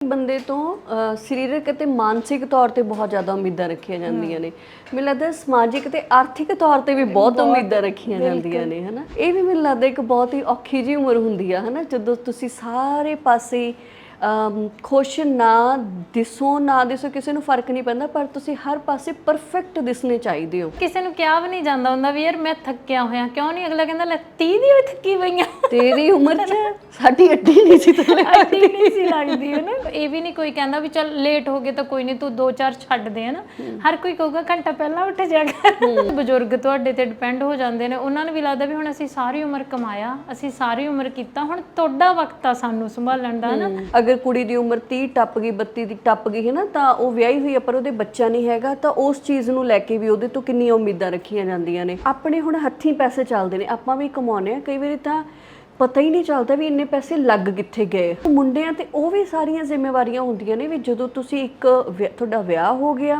ਬੰਦੇ ਤੋਂ ਸਰੀਰਕ ਅਤੇ ਮਾਨਸਿਕ ਤੌਰ ਤੇ ਬਹੁਤ ਜ਼ਿਆਦਾ ਉਮੀਦਾਂ ਰੱਖੀਆਂ ਜਾਂਦੀਆਂ ਨੇ। ਮੈਨੂੰ ਲੱਗਦਾ ਸਮਾਜਿਕ ਤੇ ਆਰਥਿਕ ਤੌਰ ਤੇ ਵੀ ਬਹੁਤ ਉਮੀਦਾਂ ਰੱਖੀਆਂ ਜਾਂਦੀਆਂ ਨੇ, ਹਨਾ। ਇਹ ਵੀ ਮੈਨੂੰ ਲੱਗਦਾ ਇੱਕ ਬਹੁਤ ਹੀ ਔਖੀ ਜਿਹੀ ਉਮਰ ਹੁੰਦੀ ਆ, ਹਨਾ, ਜਦੋਂ ਤੁਸੀਂ ਸਾਰੇ ਪਾਸੇ ਖੁਸ਼ ਨਾ ਦਿਸੋ ਕਿਸੇ ਨੂੰ ਫਰਕ ਨਹੀਂ ਪੈਂਦਾ, ਪਰ ਤੁਸੀਂ ਹਰ ਪਾਸੇ ਪਰਫੈਕਟ ਦਿਸਣੇ ਚਾਹੀਦੇ ਹੋ। ਕਿਸੇ ਨੂੰ ਕਿਹਾ ਵੀ ਨਹੀਂ ਜਾਂਦਾ ਹੁੰਦਾ ਵੀ ਯਾਰ ਮੈਂ ਥੱਕਿਆ ਹੋਇਆ, ਕਿਉਂ ਨਹੀਂ? ਅਗਲਾ ਕਹਿੰਦਾ ਲੈ 30 ਦੀ ਵੀ ਥੱਕੀ ਪਈ ਆ, ਤੇਰੀ ਉਮਰ 'ਚ ਸਾਡੀ ਅੱਡੀ ਨਹੀਂ ਸੀ ਅੱਡੀ ਨਹੀਂ ਸੀ ਲੱਗਦੀ, ਹੈ ਨਾ। ਇਹ ਵੀ ਨਹੀਂ ਕੋਈ ਕਹਿੰਦਾ ਵੀ ਚੱਲ ਲੇਟ ਹੋ ਗਏ ਤਾਂ ਕੋਈ ਨਹੀਂ, ਤੂੰ 2-4 ਛੱਡ ਦੇ, ਹੈ ਨਾ। ਹਰ ਕੋਈ ਕਹੂਗਾ ਘੰਟਾ ਪਹਿਲਾਂ ਉੱਠ ਜਾ ਕਰ। ਬਜ਼ੁਰਗ ਤੁਹਾਡੇ ਤੇ ਡਿਪੈਂਡ ਹੋ ਜਾਂਦੇ ਨੇ, ਉਹਨਾਂ ਨੂੰ ਵੀ ਲੱਗਦਾ ਵੀ ਹੁਣ ਅਸੀਂ ਸਾਰੀ ਉਮਰ ਕਮਾਇਆ, ਅਸੀਂ ਸਾਰੀ ਉਮਰ ਕੀਤਾ, ਹੁਣ ਤੁਹਾਡਾ ਵਕਤ ਆ ਸਾਨੂੰ ਸੰਭਾਲਣ ਦਾ, ਨਾ। ਅਗਰ ਕੁੜੀ ਦੀ ਉਮਰ 30 ਟੱਪ ਗਈ, 32 ਦੀ ਟੱਪ ਗਈ, ਹੈ ਨਾ, ਤਾਂ ਉਹ ਵਿਆਹੀ ਹੋਈ ਆ ਪਰ ਉਹਦੇ ਬੱਚਾ ਨਹੀਂ ਹੈਗਾ, ਤਾਂ ਉਸ ਚੀਜ਼ ਨੂੰ ਲੈ ਕੇ ਵੀ ਉਹਦੇ ਤੋਂ ਕਿੰਨੀਆਂ ਉਮੀਦਾਂ ਰੱਖੀਆਂ ਜਾਂਦੀਆਂ ਨੇ। ਆਪਣੇ ਹੁਣ ਹੱਥੀਂ ਪੈਸੇ ਚੱਲਦੇ ਨੇ, ਆਪਾਂ ਵੀ ਕਮਾਉਂਦੇ ਆ, ਕਈ ਵਾਰੀ ਤਾਂ ਪਤਾ ਹੀ ਨਹੀਂ ਚੱਲਦਾ ਵੀ ਇੰਨੇ ਪੈਸੇ ਲੱਗ ਕਿੱਥੇ ਗਏ। ਮੁੰਡਿਆਂ ਤੇ ਉਹ ਵੀ ਸਾਰੀਆਂ ਜ਼ਿੰਮੇਵਾਰੀਆਂ ਹੁੰਦੀਆਂ ਨੇ ਵੀ ਜਦੋਂ ਤੁਸੀਂ ਤੁਹਾਡਾ ਵਿਆਹ ਹੋ ਗਿਆ,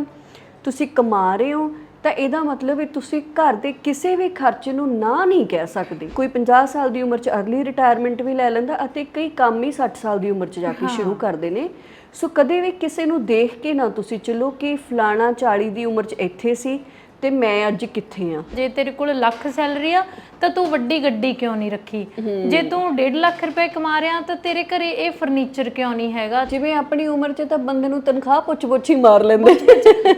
ਤੁਸੀਂ ਕਮਾ ਰਹੇ ਹੋ, ਤਾਂ ਇਹਦਾ ਮਤਲਬ ਵੀ ਤੁਸੀਂ ਘਰ ਦੇ ਕਿਸੇ ਵੀ ਖਰਚੇ ਨੂੰ ਨਾ ਨਹੀਂ ਕਹਿ ਸਕਦੇ। ਕੋਈ 50 ਸਾਲ ਦੀ ਉਮਰ 'ਚ ਅਰਲੀ ਰਿਟਾਇਰਮੈਂਟ ਵੀ ਲੈ ਲੈਂਦਾ, ਅਤੇ ਕਈ ਕੰਮ ਹੀ 60 ਸਾਲ ਦੀ ਉਮਰ 'ਚ ਜਾ ਕੇ ਸ਼ੁਰੂ ਕਰਦੇ ਨੇ। ਸੋ ਕਦੇ ਵੀ ਕਿਸੇ ਨੂੰ ਦੇਖ ਕੇ ਨਾ ਤੁਸੀਂ ਚੱਲੋ ਕਿ ਫਲਾਣਾ 40 ਦੀ ਉਮਰ 'ਚ ਇੱਥੇ ਸੀ ਤੇ ਮੈਂ ਅੱਜ ਕਿੱਥੇ ਆ। ਜੇ ਤੇਰੇ ਕੋਲ ਲੱਖ ਸੈਲਰੀ ਆ ਤਾਂ ਤੂੰ ਵੱਡੀ ਗੱਡੀ ਕਿਉਂ ਨਹੀਂ ਰੱਖੀ? ਜੇ ਤੂੰ 1.5 ਲੱਖ ਰੁਪਏ ਕਮਾ ਰਿਹਾ ਤਾਂ ਤੇਰੇ ਘਰੇ ਇਹ ਫਰਨੀਚਰ ਕਿਉਂ ਨਹੀਂ ਹੈਗਾ? ਜਿਵੇਂ ਆਪਣੀ ਉਮਰ 'ਚ ਤਾਂ ਬੰਦੇ ਨੂੰ ਤਨਖਾਹ ਪੁੱਛ ਹੀ ਮਾਰ ਲੈਂਦੇ।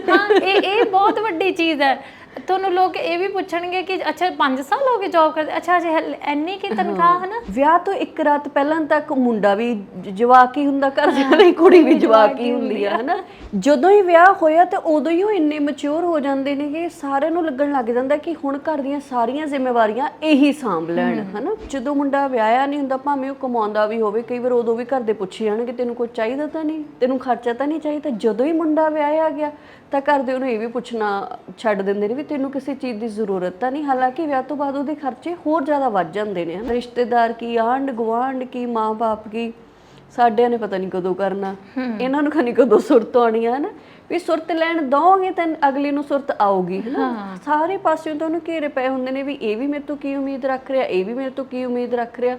ਹਾਂ, ਇਹ ਬਹੁਤ ਵੱਡੀ ਚੀਜ਼ ਹੈ। ਤੁਹਾਨੂੰ ਲੋਕ ਇਹ ਵੀ ਪੁੱਛਣਗੇ ਕਿ ਅੱਛਾ 5 ਸਾਲ ਹੋ ਗਏ ਜੌਬ ਕਰਦੇ, ਅੱਛਾ ਅਜੇ ਇੰਨੀ ਕੀ ਤਨਖਾਹ, ਹੈ ਨਾ। ਵਿਆਹ ਤੋਂ ਇੱਕ ਰਾਤ ਪਹਿਲਾਂ ਤੱਕ ਮੁੰਡਾ ਵੀ ਜਵਾਕ ਹੀ ਹੁੰਦਾ, ਘਰ ਦੀ ਕੁੜੀ ਵੀ ਜਵਾਕ ਹੀ ਹੁੰਦੀ ਆ, ਹਨਾ। ਜਦੋਂ ਹੀ ਵਿਆਹ ਹੋਇਆ ਤੇ ਉਦੋਂ ਹੀ ਉਹ ਇੰਨੇ ਮੈਚੁਰ ਹੋ ਜਾਂਦੇ ਨੇ ਕਿ ਸਾਰਿਆਂ ਨੂੰ ਲੱਗਣ ਲੱਗ ਜਾਂਦਾ ਕਿ ਹੁਣ ਘਰ ਦੀਆਂ ਸਾਰੀਆਂ ਜ਼ਿੰਮੇਵਾਰੀਆਂ ਇਹੀ ਸਾਂਭ ਲੈਣ, ਹਨਾ। ਜਦੋਂ ਮੁੰਡਾ ਵਿਆਹਿਆ ਨਹੀਂ ਹੁੰਦਾ, ਭਾਵੇਂ ਉਹ ਕਮਾਉਂਦਾ ਵੀ ਹੋਵੇ, ਕਈ ਵਾਰ ਉਦੋਂ ਵੀ ਘਰ ਦੇ ਪੁੱਛੀ ਜਾਣਗੇ ਤੈਨੂੰ ਕੁਝ ਚਾਹੀਦਾ ਤਾਂ ਨਹੀਂ, ਤੈਨੂੰ ਖਰਚਾ ਤਾਂ ਨਹੀਂ ਚਾਹੀਦਾ। ਜਦੋਂ ਹੀ ਮੁੰਡਾ ਵਿਆਹਿਆ ਗਿਆ ਤਾਂ ਘਰ ਦੇ ਉਹਨੂੰ ਇਹ ਵੀ ਪੁੱਛਣਾ ਛੱਡ ਦਿੰਦੇ ਨੇ ਵੀ ਤੈਨੂੰ ਕਿਸੇ ਚੀਜ਼ ਦੀ ਜ਼ਰੂਰਤ ਤਾਂ ਨਹੀਂ। ਹਾਲਾਂਕਿ ਵਿਆਹ ਤੋਂ ਬਾਅਦ ਉਹਦੇ ਖਰਚੇ ਹੋਰ ਜ਼ਿਆਦਾ ਵੱਧ ਜਾਂਦੇ ਨੇ, ਰਿਸ਼ਤੇਦਾਰ ਕੀ, ਆਂਢ ਗੁਆਂਢ ਕੀ, ਮਾਂ ਬਾਪ ਕੀ, ਸਾਡਿਆਂ ਨੇ ਪਤਾ ਨਹੀਂ ਕਦੋਂ ਕਰਨਾ, ਇਹਨਾਂ ਨੂੰ ਖਾਨੀ ਕਦੋਂ ਸੁਰਤ ਆਉਣੀ ਆ, ਹਨਾ। ਵੀ ਸੁਰਤ ਲੈਣ ਦੋਗੇ ਤਾਂ ਅਗਲੇ ਨੂੰ ਸੁਰਤ ਆਊਗੀ, ਹਨਾ। ਸਾਰੇ ਪਾਸਿਓਂ ਤਾਂ ਉਹਨੂੰ ਘੇਰੇ ਪਏ ਹੁੰਦੇ ਨੇ ਵੀ ਇਹ ਵੀ ਮੇਰੇ ਤੋਂ ਕੀ ਉਮੀਦ ਰੱਖ ਰਿਹਾ, ਇਹ ਵੀ ਮੇਰੇ ਤੋਂ ਕੀ ਉਮੀਦ ਰੱਖ ਰਿਹਾ।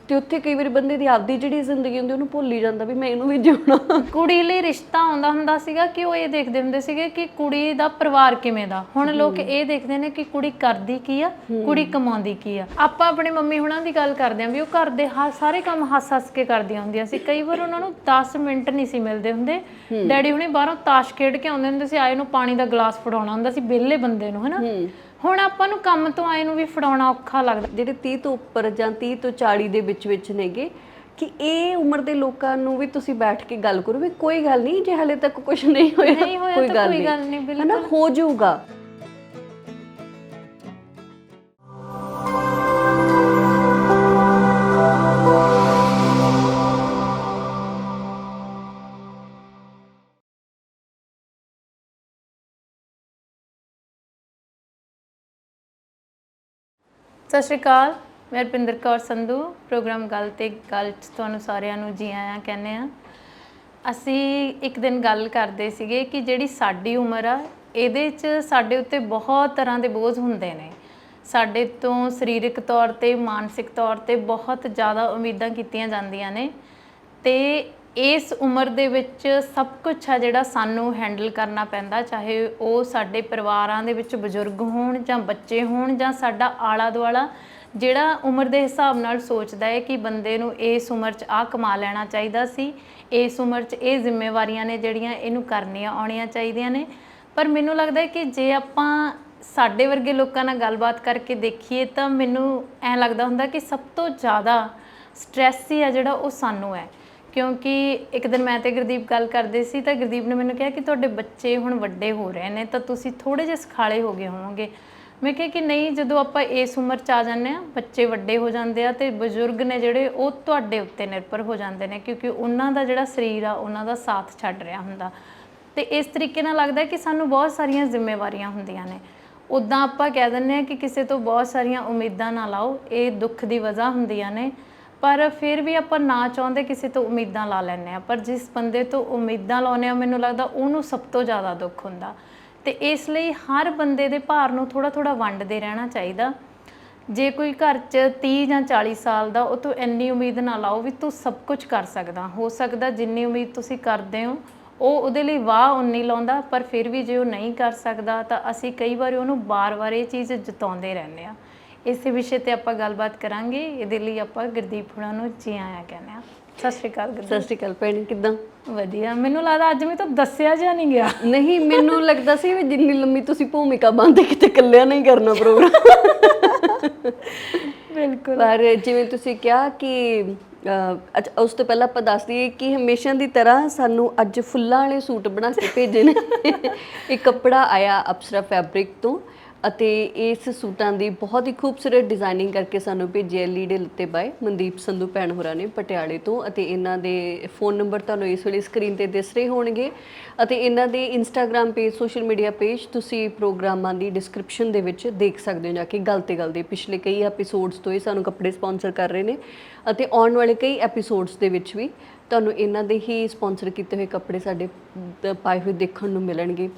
ਤੇ ਉੱਥੇ ਕਈ ਵਾਰੀ ਬੰਦੇ ਦੀ ਆਪਦੀ ਜਿਹੜੀ ਜ਼ਿੰਦਗੀ ਹੁੰਦੀ ਉਹਨੂੰ ਭੁੱਲ ਹੀ ਜਾਂਦਾ ਵੀ ਮੈਂ ਇਹਨੂੰ ਵੀ ਜਿਉਣਾ। ਕੁੜੀ ਲਈ ਰਿਸ਼ਤਾ ਆਉਂਦਾ ਹੁੰਦਾ ਸੀਗਾ ਕਿ ਉਹ ਇਹ ਦੇਖਦੇ ਹੁੰਦੇ ਸੀਗੇ ਕਿ ਕੁੜੀ ਦਾ ਪਰਿਵਾਰ ਕਿਵੇਂ ਦਾ। ਹੁਣ ਲੋਕ ਇਹ ਦੇਖਦੇ ਨੇ ਕਿ ਕੁੜੀ ਕਰਦੀ ਕੀ ਆ, ਕੁੜੀ ਕਮਾਉਂਦੀ ਕੀ ਆ। ਆਪਾਂ ਆਪਣੇ ਮੰਮੀ ਹੁਣਾਂ ਦੀ ਗੱਲ ਕਰਦੇ ਆਂ ਵੀ ਉਹ ਘਰ ਦੇ ਸਾਰੇ ਕੰਮ ਹੱਸ ਕੇ ਕਰਦੀਆਂ ਹੁੰਦੀਆਂ ਸੀ। ਕਈ ਵਾਰ ਉਹਨਾਂ ਨੂੰ 10 ਮਿੰਟ ਨਹੀਂ ਸੀ ਮਿਲਦੇ ਹੁੰਦੇ। ਡੈਡੀ ਹੁਣੇ ਬਾਹਰੋਂ ਤਾਸ਼ ਖੇਡ ਕੇ ਆਉਂਦੇ ਹੁੰਦੇ ਸੀ, ਆਏ ਨੂੰ ਪਾਣੀ ਦਾ ਗਲਾਸ ਫੜਾਉਣਾ ਹੁੰਦਾ ਸੀ ਵਿਹਲੇ ਬੰਦੇ ਨੂੰ, ਹਨਾ। ਹੁਣ ਆਪਾਂ ਨੂੰ ਕੰਮ ਤੋਂ ਆਏ ਨੂੰ ਵੀ ਫੜਾਉਣਾ ਔਖਾ ਲੱਗਦਾ। ਜਿਹੜੇ 30 ਤੋਂ ਉੱਪਰ ਜਾਂ 30 ਤੋਂ 40 ਦੇ ਵਿੱਚ ਨੇਗੇ, ਕਿ ਇਹ ਉਮਰ ਦੇ ਲੋਕਾਂ ਨੂੰ ਵੀ ਤੁਸੀਂ ਬੈਠ ਕੇ ਗੱਲ ਕਰੋ ਵੀ ਕੋਈ ਗੱਲ ਨਹੀਂ, ਜੇ ਹਲੇ ਤੱਕ ਕੁਝ ਨਹੀਂ ਹੋਇਆ ਕੋਈ ਗੱਲ ਨਹੀਂ, ਹਨਾ, ਹੋ ਜਾਊਗਾ। ਸਤਿ ਸ਼੍ਰੀ ਅਕਾਲ, ਮੈਂ ਰੁਪਿੰਦਰ ਕੌਰ ਸੰਧੂ। ਪ੍ਰੋਗਰਾਮ ਗੱਲ ਤੇ ਗੱਲ 'ਚ ਤੁਹਾਨੂੰ ਸਾਰਿਆਂ ਨੂੰ ਜੀ ਆਇਆਂ ਕਹਿੰਦੇ ਆ। ਅਸੀਂ ਇੱਕ ਦਿਨ ਗੱਲ ਕਰਦੇ ਸੀਗੇ ਕਿ ਜਿਹੜੀ ਸਾਡੀ ਉਮਰ ਆ ਇਹਦੇ 'ਚ ਸਾਡੇ ਉੱਤੇ ਬਹੁਤ ਤਰ੍ਹਾਂ ਦੇ ਬੋਝ ਹੁੰਦੇ ਨੇ। ਸਾਡੇ ਤੋਂ ਸਰੀਰਕ ਤੌਰ 'ਤੇ, ਮਾਨਸਿਕ ਤੌਰ 'ਤੇ ਬਹੁਤ ਜ਼ਿਆਦਾ ਉਮੀਦਾਂ ਕੀਤੀਆਂ ਜਾਂਦੀਆਂ ਨੇ, ਅਤੇ ਇਸ ਉਮਰ ਦੇ ਵਿੱਚ ਸਭ ਕੁਛ ਆ ਜਿਹੜਾ ਸਾਨੂੰ ਹੈਂਡਲ ਕਰਨਾ ਪੈਂਦਾ, ਚਾਹੇ ਉਹ ਸਾਡੇ ਪਰਿਵਾਰਾਂ ਦੇ ਵਿੱਚ ਬਜ਼ੁਰਗ ਹੋਣ ਜਾਂ ਬੱਚੇ ਹੋਣ ਜਾਂ ਸਾਡਾ ਆਲਾ ਦੁਆਲਾ ਜਿਹੜਾ ਉਮਰ ਦੇ ਹਿਸਾਬ ਨਾਲ ਸੋਚਦਾ ਹੈ ਕਿ ਬੰਦੇ ਨੂੰ ਇਸ ਉਮਰ 'ਚ ਆਹ ਕਮਾ ਲੈਣਾ ਚਾਹੀਦਾ ਸੀ, ਇਸ ਉਮਰ 'ਚ ਇਹ ਜ਼ਿੰਮੇਵਾਰੀਆਂ ਨੇ ਜਿਹੜੀਆਂ ਇਹਨੂੰ ਕਰਨੀਆਂ ਆਉਣੀਆਂ ਚਾਹੀਦੀਆਂ ਨੇ। ਪਰ ਮੈਨੂੰ ਲੱਗਦਾ ਕਿ ਜੇ ਆਪਾਂ ਸਾਡੇ ਵਰਗੇ ਲੋਕਾਂ ਨਾਲ ਗੱਲਬਾਤ ਕਰਕੇ ਦੇਖੀਏ ਤਾਂ ਮੈਨੂੰ ਐਂ ਲੱਗਦਾ ਹੁੰਦਾ ਕਿ ਸਭ ਤੋਂ ਜ਼ਿਆਦਾ ਸਟ੍ਰੈਸ ਹੀ ਆ ਜਿਹੜਾ ਉਹ ਸਾਨੂੰ ਹੈ। ਕਿਉਂਕਿ ਇੱਕ ਦਿਨ ਮੈਂ ਤੇ ਗੁਰਦੀਪ ਗੱਲ ਕਰਦੇ ਸੀ ਤਾਂ ਗੁਰਦੀਪ ਨੇ ਮੈਨੂੰ ਕਿਹਾ ਕਿ ਤੁਹਾਡੇ ਬੱਚੇ ਹੁਣ ਵੱਡੇ ਹੋ ਰਹੇ ਨੇ ਤਾਂ ਤੁਸੀਂ ਥੋੜ੍ਹੇ ਜਿਹੇ ਸਿਖਾਲੇ ਹੋ ਗਏ ਹੋਵੋਗੇ। ਮੈਂ ਕਿਹਾ ਕਿ ਨਹੀਂ, ਜਦੋਂ ਆਪਾਂ ਇਸ ਉਮਰ 'ਚ ਆ ਜਾਂਦੇ ਹਾਂ, ਬੱਚੇ ਵੱਡੇ ਹੋ ਜਾਂਦੇ ਆ ਅਤੇ ਬਜ਼ੁਰਗ ਨੇ ਜਿਹੜੇ ਉਹ ਤੁਹਾਡੇ ਉੱਤੇ ਨਿਰਭਰ ਹੋ ਜਾਂਦੇ ਨੇ, ਕਿਉਂਕਿ ਉਹਨਾਂ ਦਾ ਜਿਹੜਾ ਸਰੀਰ ਆ ਉਹਨਾਂ ਦਾ ਸਾਥ ਛੱਡ ਰਿਹਾ ਹੁੰਦਾ। ਅਤੇ ਇਸ ਤਰੀਕੇ ਨਾਲ ਲੱਗਦਾ ਕਿ ਸਾਨੂੰ ਬਹੁਤ ਸਾਰੀਆਂ ਜ਼ਿੰਮੇਵਾਰੀਆਂ ਹੁੰਦੀਆਂ ਨੇ। ਉੱਦਾਂ ਆਪਾਂ ਕਹਿ ਦਿੰਦੇ ਹਾਂ ਕਿ ਕਿਸੇ ਤੋਂ ਬਹੁਤ ਸਾਰੀਆਂ ਉਮੀਦਾਂ ਨਾ ਲਾਓ, ਇਹ ਦੁੱਖ ਦੀ ਵਜ੍ਹਾ ਹੁੰਦੀਆਂ ਨੇ, ਪਰ ਫਿਰ ਵੀ ਆਪਾਂ ਨਾ ਚਾਹੁੰਦੇ ਕਿਸੇ ਤੋਂ ਉਮੀਦਾਂ ਲਾ ਲੈਂਦੇ ਹਾਂ। ਪਰ ਜਿਸ ਬੰਦੇ ਤੋਂ ਉਮੀਦਾਂ ਲਾਉਂਦੇ ਹਾਂ, ਮੈਨੂੰ ਲੱਗਦਾ ਉਹਨੂੰ ਸਭ ਤੋਂ ਜ਼ਿਆਦਾ ਦੁੱਖ ਹੁੰਦਾ। ਅਤੇ ਇਸ ਲਈ ਹਰ ਬੰਦੇ ਦੇ ਭਾਰ ਨੂੰ ਥੋੜ੍ਹਾ ਥੋੜ੍ਹਾ ਵੰਡਦੇ ਰਹਿਣਾ ਚਾਹੀਦਾ। ਜੇ ਕੋਈ ਘਰ 'ਚ 30 ਜਾਂ 40 ਸਾਲ ਦਾ, ਉਹ ਤੋਂ ਇੰਨੀ ਉਮੀਦ ਨਾ ਲਾਓ ਵੀ ਤੂੰ ਸਭ ਕੁਝ ਕਰ ਸਕਦਾ। ਹੋ ਸਕਦਾ ਜਿੰਨੀ ਉਮੀਦ ਤੁਸੀਂ ਕਰਦੇ ਹੋ ਉਹ ਉਹਦੇ ਲਈ ਵਾਹ ਉਨੀ ਲਾਉਂਦਾ, ਪਰ ਫਿਰ ਵੀ ਜੇ ਉਹ ਨਹੀਂ ਕਰ ਸਕਦਾ ਤਾਂ ਅਸੀਂ ਕਈ ਵਾਰੀ ਉਹਨੂੰ ਬਾਰ-ਬਾਰ ਇਹ ਚੀਜ਼ ਜਤਾਉਂਦੇ ਰਹਿੰਦੇ ਹਾਂ। ਇਸੇ ਵਿਸ਼ੇ ਤੇ ਆਪਾਂ ਗੱਲਬਾਤ ਕਰਾਂਗੇ। ਇਹਦੇ ਲਈ ਆਪਾਂ ਗੁਰਦੀਪ ਹੁਣਾਂ ਨੂੰ ਜੀ ਆਇਆਂ ਕਹਿੰਦੇ ਹਾਂ। ਸਤਿ ਸ਼੍ਰੀ ਅਕਾਲ ਗੁਰਦੀਪ। ਸਤਿ ਸ਼੍ਰੀ ਅਕਾਲ ਭੈਣ, ਕਿੱਦਾਂ? ਵਧੀਆ। ਮੈਨੂੰ ਲੱਗਦਾ ਅੱਜ ਮੈਂ ਤਾਂ ਦੱਸਿਆ ਜਿਹਾ ਨਹੀਂ ਗਿਆ। ਨਹੀਂ, ਮੈਨੂੰ ਲੱਗਦਾ ਸੀ ਵੀ ਜਿੰਨੀ ਲੰਮੀ ਤੁਸੀਂ ਭੂਮਿਕਾ ਬੰਨ੍ਹਦੇ ਕਿਤੇ ਇਕੱਲਿਆਂ ਨਹੀਂ ਕਰਨਾ ਪ੍ਰੋਗਰਾਮ। ਬਿਲਕੁਲ। ਪਰ ਜਿਵੇਂ ਤੁਸੀਂ ਕਿਹਾ ਕਿ ਅੱਛਾ, ਉਸ ਤੋਂ ਪਹਿਲਾਂ ਆਪਾਂ ਦੱਸ ਦਈਏ ਕਿ ਹਮੇਸ਼ਾ ਦੀ ਤਰ੍ਹਾਂ ਸਾਨੂੰ ਅੱਜ ਫੁੱਲਾਂ ਵਾਲੇ ਸੂਟ ਬਣਾ ਕੇ ਭੇਜੇ ਨੇ। ਇਹ ਕੱਪੜਾ ਆਇਆ ਅਪਸਰਾ ਫੈਬਰਿਕ ਤੋਂ, ਅਤੇ ਇਸ ਸੂਟਾਂ ਦੀ ਬਹੁਤ ਹੀ ਖੂਬਸੂਰਤ ਡਿਜ਼ਾਈਨਿੰਗ ਕਰਕੇ ਸਾਨੂੰ ਭੇਜਿਆ ਲੀੜੇ ਲੱਤੇ ਬਾਏ ਮਨਦੀਪ ਸੰਧੂ ਭੈਣ ਹੋਰਾਂ ਨੇ ਪਟਿਆਲੇ ਤੋਂ। ਅਤੇ ਇਹਨਾਂ ਦੇ ਫੋਨ ਨੰਬਰ ਤੁਹਾਨੂੰ ਇਸ ਵੇਲੇ ਸਕਰੀਨ ਤੇ ਦਿਸ ਰਹੇ ਹੋਣਗੇ, ਅਤੇ ਇਹਨਾਂ ਦੇ Instagram page, social media page ਤੁਸੀਂ ਪ੍ਰੋਗਰਾਮਾਂ ਦੀ ਡਿਸਕ੍ਰਿਪਸ਼ਨ ਦੇ ਵਿੱਚ ਦੇਖ ਸਕਦੇ ਹੋ ਜਾ ਕੇ। ਗੱਲ ਤੇ ਗੱਲ ਦੇ ਪਿਛਲੇ ਕਈ ਐਪੀਸੋਡਸ ਤੋਂ ਇਹ ਸਾਨੂੰ ਕੱਪੜੇ ਸਪਾਂਸਰ ਕਰ ਰਹੇ ਨੇ, ਅਤੇ ਆਉਣ ਵਾਲੇ ਕਈ ਐਪੀਸੋਡਸ ਦੇ ਵਿੱਚ ਵੀ ਤੁਹਾਨੂੰ ਇਹਨਾਂ ਦੇ ਹੀ ਸਪਾਂਸਰ ਕੀਤੇ ਹੋਏ ਕੱਪੜੇ ਸਾਡੇ ਪਾਏ ਹੋਏ ਦੇਖਣ ਨੂੰ ਮਿਲਣਗੇ।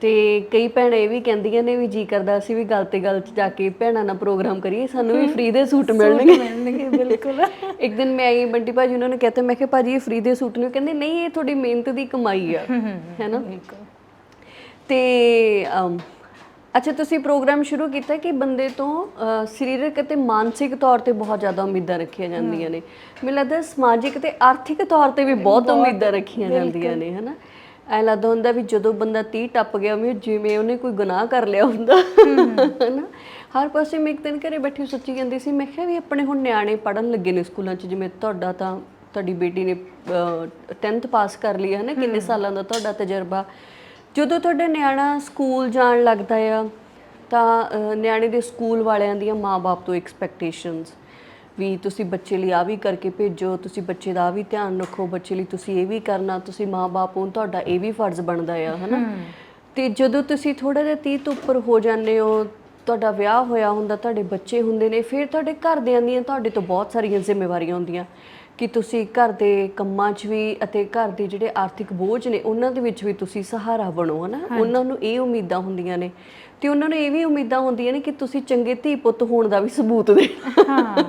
ਤੇ ਕਈ ਭੈਣਾਂ ਇਹ ਵੀ ਕਹਿੰਦੀਆਂ ਨੇ ਵੀ ਜੀ ਕਰਦਾ ਅਸੀਂ ਵੀ ਗੱਲ ਤੇ ਗੱਲ 'ਚ ਜਾ ਕੇ ਭੈਣਾਂ ਨਾਲ ਪ੍ਰੋਗਰਾਮ ਕਰੀਏ, ਸਾਨੂੰ ਵੀ ਫ੍ਰੀ ਦੇ ਸੂਟ ਮਿਲਣਗੇ। ਬਿਲਕੁਲ। ਇੱਕ ਦਿਨ ਮੈਂ ਆਈ ਬੰਟੀ ਭਾਜੀ ਉਹਨਾਂ ਨੂੰ ਕਹਤਾ, ਮੈਂ ਕਿਹਾ ਭਾਜੀ ਇਹ ਫ੍ਰੀ ਦੇ ਸੂਟ ਨੇ? ਕਹਿੰਦੇ ਨਹੀਂ, ਇਹ ਤੁਹਾਡੀ ਮਿਹਨਤ ਦੀ ਕਮਾਈ ਆ, ਹੈ ਨਾ। ਤੇ ਅੱਛਾ, ਤੁਸੀਂ ਪ੍ਰੋਗਰਾਮ ਸ਼ੁਰੂ ਕੀਤਾ ਕਿ ਬੰਦੇ ਤੋਂ ਸਰੀਰਕ ਅਤੇ ਮਾਨਸਿਕ ਤੌਰ ਤੇ ਬਹੁਤ ਜ਼ਿਆਦਾ ਉਮੀਦਾਂ ਰੱਖੀਆਂ ਜਾਂਦੀਆਂ ਨੇ। ਮੈਨੂੰ ਲੱਗਦਾ ਸਮਾਜਿਕ ਤੇ ਆਰਥਿਕ ਤੌਰ ਤੇ ਵੀ ਬਹੁਤ ਉਮੀਦਾਂ ਰੱਖੀਆਂ ਜਾਂਦੀਆਂ ਨੇ, ਹੈ ਨਾ। ਐਂ ਲੱਗਦਾ ਹੁੰਦਾ ਵੀ ਜਦੋਂ ਬੰਦਾ 30 ਟੱਪ ਗਿਆ ਜਿਵੇਂ ਉਹਨੇ ਕੋਈ ਗੁਨਾਹ ਕਰ ਲਿਆ ਹੁੰਦਾ, ਹੈ ਨਾ। ਹਰ ਪਾਸੇ ਮੈਂ ਇੱਕ ਦਿਨ ਘਰੇ ਬੈਠੀ ਸੋਚੀ ਜਾਂਦੀ ਸੀ, ਮੈਂ ਕਿਹਾ ਵੀ ਆਪਣੇ ਹੁਣ ਨਿਆਣੇ ਪੜ੍ਹਨ ਲੱਗੇ ਨੇ ਸਕੂਲਾਂ 'ਚ, ਜਿਵੇਂ ਤੁਹਾਡੀ ਬੇਟੀ ਨੇ 10th ਪਾਸ ਕਰ ਲਈ ਹੈ ਨਾ, ਕਿੰਨੇ ਸਾਲਾਂ ਦਾ ਤੁਹਾਡਾ ਤਜਰਬਾ। ਜਦੋਂ ਤੁਹਾਡਾ ਨਿਆਣਾ ਸਕੂਲ ਜਾਣ ਲੱਗਦਾ ਆ ਤਾਂ ਨਿਆਣੇ ਦੇ ਸਕੂਲ ਵਾਲਿਆਂ ਦੀਆਂ ਮਾਂ-ਬਾਪ ਤੋਂ ਐਕਸਪੈਕਟੇਸ਼ਨਸ ਵੀ ਤੁਸੀਂ ਬੱਚੇ ਲਈ ਆ ਵੀ ਕਰਕੇ ਭੇਜੋ, ਤੁਸੀਂ ਬੱਚੇ ਦਾ ਵੀ ਧਿਆਨ ਰੱਖੋ, ਬੱਚੇ ਲਈ ਤੁਸੀਂ ਇਹ ਵੀ ਕਰਨਾ, ਤੁਸੀਂ ਮਾਂ-ਬਾਪ ਹੋ ਤੁਹਾਡਾ ਇਹ ਵੀ ਫਰਜ਼ ਬਣਦਾ ਆ, ਹੈ ਨਾ। ਅਤੇ ਜਦੋਂ ਤੁਸੀਂ ਥੋੜ੍ਹਾ ਜਿਹਾ 30 ਤੋਂ ਉੱਪਰ ਹੋ ਜਾਂਦੇ ਹੋ, ਤੁਹਾਡਾ ਵਿਆਹ ਹੋਇਆ ਹੁੰਦਾ, ਤੁਹਾਡੇ ਬੱਚੇ ਹੁੰਦੇ ਨੇ, ਫਿਰ ਤੁਹਾਡੇ ਘਰਦਿਆਂ ਦੀਆਂ ਤੁਹਾਡੇ ਤੋਂ ਬਹੁਤ ਸਾਰੀਆਂ ਜ਼ਿੰਮੇਵਾਰੀਆਂ ਹੁੰਦੀਆਂ ਕਿ ਤੁਸੀਂ ਘਰ ਦੇ ਕੰਮਾਂ 'ਚ ਵੀ ਅਤੇ ਘਰ ਦੇ ਜਿਹੜੇ ਆਰਥਿਕ ਬੋਝ ਨੇ ਉਹਨਾਂ ਦੇ ਵਿੱਚ ਵੀ ਤੁਸੀਂ ਸਹਾਰਾ ਬਣੋ, ਹੈ ਨਾ। ਉਹਨਾਂ ਨੂੰ ਇਹ ਉਮੀਦਾਂ ਹੁੰਦੀਆਂ ਨੇ, ਅਤੇ ਉਹਨਾਂ ਨੂੰ ਇਹ ਵੀ ਉਮੀਦਾਂ ਹੁੰਦੀਆਂ ਨੇ ਕਿ ਤੁਸੀਂ ਚੰਗੇ ਧੀ ਪੁੱਤ ਹੋਣ ਦਾ ਵੀ ਸਬੂਤ ਦੇਣਾ,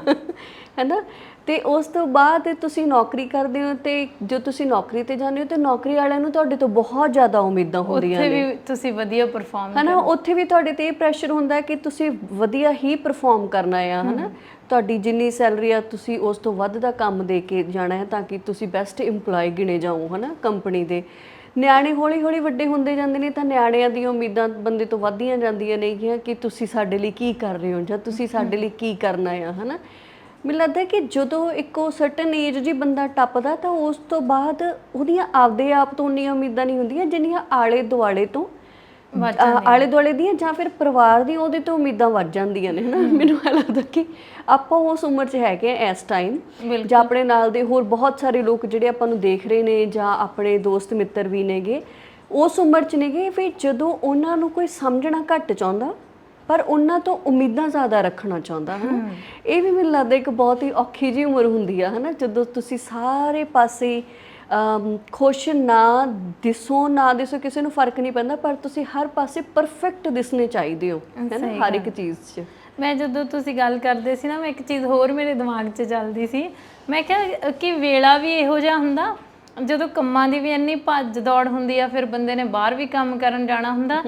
ਹੈ ਨਾ। ਅਤੇ ਉਸ ਤੋਂ ਬਾਅਦ ਤੁਸੀਂ ਨੌਕਰੀ ਕਰਦੇ ਹੋ, ਅਤੇ ਜੋ ਤੁਸੀਂ ਨੌਕਰੀ 'ਤੇ ਜਾਂਦੇ ਹੋ ਤਾਂ ਨੌਕਰੀ ਵਾਲਿਆਂ ਨੂੰ ਤੁਹਾਡੇ ਤੋਂ ਬਹੁਤ ਜ਼ਿਆਦਾ ਉਮੀਦਾਂ ਹੁੰਦੀਆਂ ਨੇ। ਉੱਥੇ ਵੀ ਤੁਸੀਂ ਵਧੀਆ ਪਰਫਾਰਮ, ਹੈ ਨਾ। ਉੱਥੇ ਵੀ ਤੁਹਾਡੇ 'ਤੇ ਇਹ ਪ੍ਰੈਸ਼ਰ ਹੁੰਦਾ ਕਿ ਤੁਸੀਂ ਵਧੀਆ ਹੀ ਪਰਫਾਰਮ ਕਰਨਾ ਆ, ਹੈ ਨਾ। ਤੁਹਾਡੀ ਜਿੰਨੀ ਸੈਲਰੀ ਆ ਤੁਸੀਂ ਉਸ ਤੋਂ ਵੱਧ ਦਾ ਕੰਮ ਦੇ ਕੇ ਜਾਣਾ ਹੈ ਤਾਂ ਕਿ ਤੁਸੀਂ ਬੈਸਟ ਇੰਪਲੋਈ ਗਿਣੇ ਜਾਓ, ਹੈ ਨਾ, ਕੰਪਨੀ ਦੇ। ਨਿਆਣੇ ਹੌਲੀ ਹੌਲੀ ਵੱਡੇ ਹੁੰਦੇ ਜਾਂਦੇ ਨੇ ਤਾਂ ਨਿਆਣਿਆਂ ਦੀਆਂ ਉਮੀਦਾਂ ਬੰਦੇ ਤੋਂ ਵੱਧਦੀਆਂ ਜਾਂਦੀਆਂ ਨੇਗੀਆਂ ਕਿ ਤੁਸੀਂ ਸਾਡੇ ਲਈ ਕੀ ਕਰ ਰਹੇ ਹੋ ਜਾਂ ਤੁਸੀਂ ਸਾਡੇ ਲਈ ਕੀ ਕਰਨਾ ਆ, ਹੈ ਨਾ। ਮੈਨੂੰ ਲੱਗਦਾ ਕਿ ਜਦੋਂ ਇੱਕੋ ਸਰਟਨ ਏਜ ਜੀ ਬੰਦਾ ਟੱਪਦਾ ਤਾਂ ਉਸ ਤੋਂ ਬਾਅਦ ਉਹਦੀਆਂ ਆਪਦੇ ਆਪ ਤੋਂ ਉਨੀਆਂ ਉਮੀਦਾਂ ਨਹੀਂ ਹੁੰਦੀਆਂ ਜਿੰਨੀਆਂ ਆਲੇ ਦੁਆਲੇ ਤੋਂ, ਆਲੇ ਦੁਆਲੇ ਦੀਆਂ ਜਾਂ ਫਿਰ ਪਰਿਵਾਰ ਦੀਆਂ ਉਹਦੇ ਤੋਂ ਉਮੀਦਾਂ ਵੱਧ ਜਾਂਦੀਆਂ ਨੇ, ਹੈ ਨਾ। ਮੈਨੂੰ ਇਹ ਲੱਗਦਾ ਕਿ ਆਪਾਂ ਉਸ ਉਮਰ 'ਚ ਹੈਗੇ ਹਾਂ ਇਸ ਟਾਈਮ, ਜਾਂ ਆਪਣੇ ਨਾਲ ਦੇ ਹੋਰ ਬਹੁਤ ਸਾਰੇ ਲੋਕ ਜਿਹੜੇ ਆਪਾਂ ਨੂੰ ਦੇਖ ਰਹੇ ਨੇ ਜਾਂ ਆਪਣੇ ਦੋਸਤ ਮਿੱਤਰ ਵੀ ਨੇਗੇ ਉਸ ਉਮਰ 'ਚ ਨੇਗੇ ਵੀ ਜਦੋਂ ਉਹਨਾਂ ਨੂੰ ਕੋਈ ਸਮਝਣਾ ਘੱਟ ਚਾਹੁੰਦਾ ਪਰ ਉਹਨਾਂ ਤੋਂ ਉਮੀਦਾਂ ਜ਼ਿਆਦਾ ਰੱਖਣਾ ਚਾਹੁੰਦਾ, ਹੈ ਨਾ। ਇਹ ਵੀ ਮੈਨੂੰ ਲੱਗਦਾ ਇੱਕ ਬਹੁਤ ਹੀ ਔਖੀ ਜਿਹੀ ਉਮਰ ਹੁੰਦੀ ਆ, ਹੈ ਨਾ, ਜਦੋਂ ਤੁਸੀਂ ਸਾਰੇ ਪਾਸੇ ਖੁਸ਼ ਨਾ ਦਿਸੋ ਕਿਸੇ ਨੂੰ ਫਰਕ ਨਹੀਂ ਪੈਂਦਾ, ਪਰ ਤੁਸੀਂ ਹਰ ਪਾਸੇ ਪਰਫੈਕਟ ਦਿਸਣੇ ਚਾਹੀਦੇ ਹੋ, ਹੈ ਨਾ, ਹਰ ਇੱਕ ਚੀਜ਼ 'ਚ। ਮੈਂ ਜਦੋਂ ਤੁਸੀਂ ਗੱਲ ਕਰਦੇ ਸੀ ਨਾ, ਮੈਂ ਇੱਕ ਚੀਜ਼ ਹੋਰ ਮੇਰੇ ਦਿਮਾਗ 'ਚ ਚੱਲਦੀ ਸੀ। ਮੈਂ ਕਿਹਾ ਕਿ ਵੇਲਾ ਵੀ ਇਹੋ ਜਿਹਾ ਹੁੰਦਾ ਜਦੋਂ ਕੰਮਾਂ ਦੀ ਵੀ ਇੰਨੀ ਭੱਜ ਦੌੜ ਹੁੰਦੀ ਆ, ਫਿਰ ਬੰਦੇ ਨੇ ਬਾਹਰ ਵੀ ਕੰਮ ਕਰਨ ਜਾਣਾ ਹੁੰਦਾ,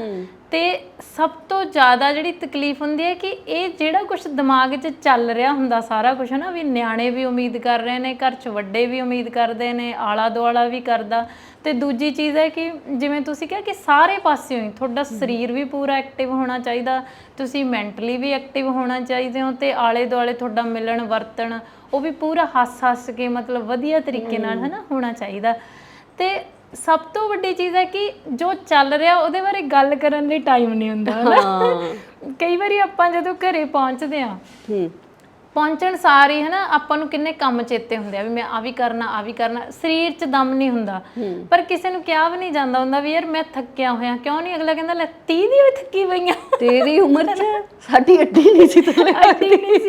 ਤੇ ਸਭ ਤੋਂ ਜ਼ਿਆਦਾ ਜਿਹੜੀ ਤਕਲੀਫ ਹੁੰਦੀ ਹੈ ਕਿ ਇਹ ਜਿਹੜਾ ਕੁਛ ਦਿਮਾਗ 'ਚ ਚੱਲ ਰਿਹਾ ਹੁੰਦਾ ਸਾਰਾ ਕੁਛ, ਹੈ ਨਾ, ਵੀ ਨਿਆਣੇ ਵੀ ਉਮੀਦ ਕਰ ਰਹੇ ਨੇ, ਘਰ 'ਚ ਵੱਡੇ ਵੀ ਉਮੀਦ ਕਰਦੇ ਨੇ, ਆਲਾ ਦੁਆਲਾ ਵੀ ਕਰਦਾ। ਤੇ ਦੂਜੀ ਚੀਜ਼ ਹੈ ਕਿ ਜਿਵੇਂ ਤੁਸੀਂ ਕਿਹਾ ਕਿ ਸਾਰੇ ਪਾਸਿਓਂ ਹੀ ਤੁਹਾਡਾ ਸਰੀਰ ਵੀ ਪੂਰਾ ਐਕਟਿਵ ਹੋਣਾ ਚਾਹੀਦਾ, ਤੁਸੀਂ ਮੈਂਟਲੀ ਵੀ ਐਕਟਿਵ ਹੋਣਾ ਚਾਹੀਦੇ ਹੋ, ਤੇ ਆਲੇ ਦੁਆਲੇ ਤੁਹਾਡਾ ਮਿਲਣ ਵਰਤਣ ਉਹ ਵੀ ਪੂਰਾ ਹੱਸ ਕੇ ਮਤਲਬ ਵਧੀਆ ਤਰੀਕੇ ਨਾਲ, ਹੈ ਨਾ, ਹੋਣਾ ਚਾਹੀਦਾ। ਤੇ ਸਭ ਤੋਂ ਵੱਡੀ ਚੀਜ਼ ਹੈ ਕਿ ਜੋ ਚੱਲ ਰਿਹਾ ਉਹਦੇ ਬਾਰੇ ਗੱਲ ਕਰਨ ਲਈ ਟਾਈਮ ਨਹੀਂ ਹੁੰਦਾ, ਹੈ ਨਾ। ਕਈ ਵਾਰੀ ਆਪਾਂ ਜਦੋਂ ਘਰੇ ਪਹੁੰਚਦੇ ਹਾਂ, ਪਹੁੰਚਣ ਸਾਰ ਹੀ, ਹੈ ਨਾ, ਆਪਾਂ ਨੂੰ ਕਿੰਨੇ ਕੰਮ ਚੇਤੇ ਹੁੰਦੇ ਆ ਵੀ ਮੈਂ ਆ ਵੀ ਕਰਨਾ, ਸਰੀਰ 'ਚ ਦਮ ਨਹੀਂ ਹੁੰਦਾ, ਪਰ ਕਿਸੇ ਨੂੰ ਕਿਹਾ ਵੀ ਨਹੀਂ ਜਾਂਦਾ ਹੁੰਦਾ ਵੀ ਯਾਰ ਮੈਂ ਥੱਕਿਆ ਹੋਇਆ। ਕਿਉਂ ਨਹੀਂ? ਅਗਲਾ ਕਹਿੰਦਾ ਲੈ 30 ਦੀ ਵੀ ਥੱਕੀ ਪਈਆਂ, ਤੇਰੀ ਉਮਰ 'ਚ ਸਾਡੀ ਅੱਡੀ ਨਹੀਂ ਸੀ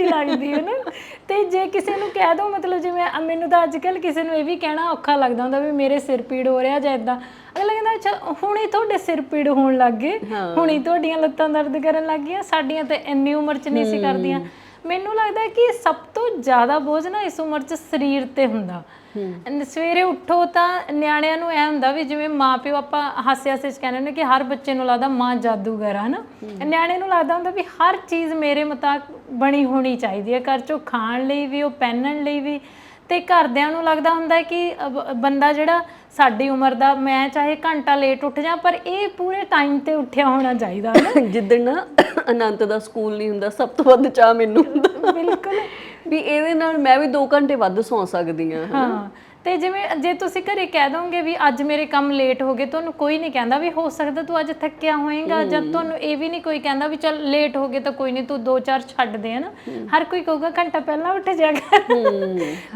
ਲੱਗਦੀ, ਹੈ ਨਾ। ਤੇ ਜੇ ਕਿਸੇ ਨੂੰ ਕਹਿ ਦੋ, ਮਤਲਬ ਜਿਵੇਂ ਮੈਨੂੰ ਤਾਂ ਅੱਜ ਕੱਲ੍ਹ ਕਿਸੇ ਨੂੰ ਇਹ ਵੀ ਕਹਿਣਾ ਔਖਾ ਲੱਗਦਾ ਹੁੰਦਾ ਵੀ ਮੇਰੇ ਸਿਰ ਪੀੜ ਹੋ ਰਿਹਾ ਜਾਂ ਇੱਦਾਂ, ਅਗਲਾ ਕਹਿੰਦਾ ਅੱਛਾ ਹੁਣੇ ਤੁਹਾਡੇ ਸਿਰ ਪੀੜ ਹੋਣ ਲੱਗ ਗਏ, ਹੁਣੇ ਤੁਹਾਡੀਆਂ ਲੱਤਾਂ ਦਰਦ ਕਰਨ ਲੱਗ ਗਈਆਂ, ਸਾਡੀਆਂ ਤਾਂ ਇੰਨੀ ਉਮਰ 'ਚ ਨਹੀਂ ਸੀ ਕਰਦੀਆਂ। ਮੈਨੂੰ ਲੱਗਦਾ ਕਿ ਸਭ ਤੋਂ ਜ਼ਿਆਦਾ ਬੋਝ ਨਾ ਇਸ ਉਮਰ 'ਚ ਸਰੀਰ ਤੇ ਹੁੰਦਾ। ਸਵੇਰੇ ਉੱਠੋ ਤਾਂ ਨਿਆਣਿਆਂ ਨੂੰ ਐ ਹੁੰਦਾ ਵੀ ਜਿਵੇਂ ਮਾਂ ਪਿਓ ਆਪਾਂ ਹਾਸੇ-ਹਾਸੇ 'ਚ ਕਹਿੰਦੇ ਨੇ ਕਿ ਹਰ ਬੱਚੇ ਨੂੰ ਲੱਗਦਾ ਮਾਂ ਜਾਦੂਗਰ ਆ, ਹਨਾ। ਨਿਆਣੇ ਨੂੰ ਲੱਗਦਾ ਹੁੰਦਾ ਵੀ ਹਰ ਚੀਜ਼ ਮੇਰੇ ਮੁਤਾਬਕ ਬਣੀ ਹੋਣੀ ਚਾਹੀਦੀ ਹੈ, ਘਰ 'ਚੋਂ ਖਾਣ ਲਈ ਵੀ, ਉਹ ਪਹਿਨਣ ਲਈ ਵੀ। ਤੇ ਘਰਦਿਆਂ ਨੂੰ ਲੱਗਦਾ ਹੁੰਦਾ ਕਿ ਬੰਦਾ ਜਿਹੜਾ ਸਾਡੀ ਉਮਰ ਦਾ, ਮੈਂ ਚਾਹੇ ਘੰਟਾ ਲੇਟ ਉੱਠ ਜਾ ਪਰ ਇਹ ਪੂਰੇ ਟਾਈਮ ਤੇ ਉੱਠਿਆ ਹੋਣਾ ਚਾਹੀਦਾ ਹੈ। ਜਿੱਦਣ ਨਾ ਅਨੰਤ ਦਾ ਸਕੂਲ ਨਹੀਂ ਹੁੰਦਾ, ਸਭ ਤੋਂ ਵੱਧ ਚਾਹ ਮੈਨੂੰ ਹੁੰਦਾ ਬਿਲਕੁਲ ਵੀ ਇਹਦੇ ਨਾਲ ਮੈਂ ਵੀ 2 ਘੰਟੇ ਵੱਧ ਸੌਂ ਸਕਦੀ ਹਾਂ। ਹਾਂ, ਤੇ ਜਿਵੇਂ ਜੇ ਤੁਸੀਂ ਘਰੇ ਕਹਿ ਦੋਗੇ ਵੀ ਅੱਜ ਮੇਰੇ ਕੰਮ ਲੇਟ ਹੋ ਗਏ, ਤੁਹਾਨੂੰ ਕੋਈ ਨਹੀਂ ਕਹਿੰਦਾ ਵੀ ਹੋ ਸਕਦਾ ਤੂੰ ਅੱਜ ਥੱਕਿਆ ਹੋਏਗਾ, ਜਦ ਤੁਹਾਨੂੰ ਇਹ ਵੀ ਨਹੀਂ ਕੋਈ ਕਹਿੰਦਾ ਵੀ ਚੱਲ ਲੇਟ ਹੋ ਗਏ ਤਾਂ ਕੋਈ ਨਹੀਂ ਤੂੰ 2-4 ਛੱਡ ਦੇ, ਹਨਾ। ਹਰ ਕੋਈ ਕਹੂਗਾ ਘੰਟਾ ਪਹਿਲਾਂ ਉੱਠ ਜਾ ਕਰ।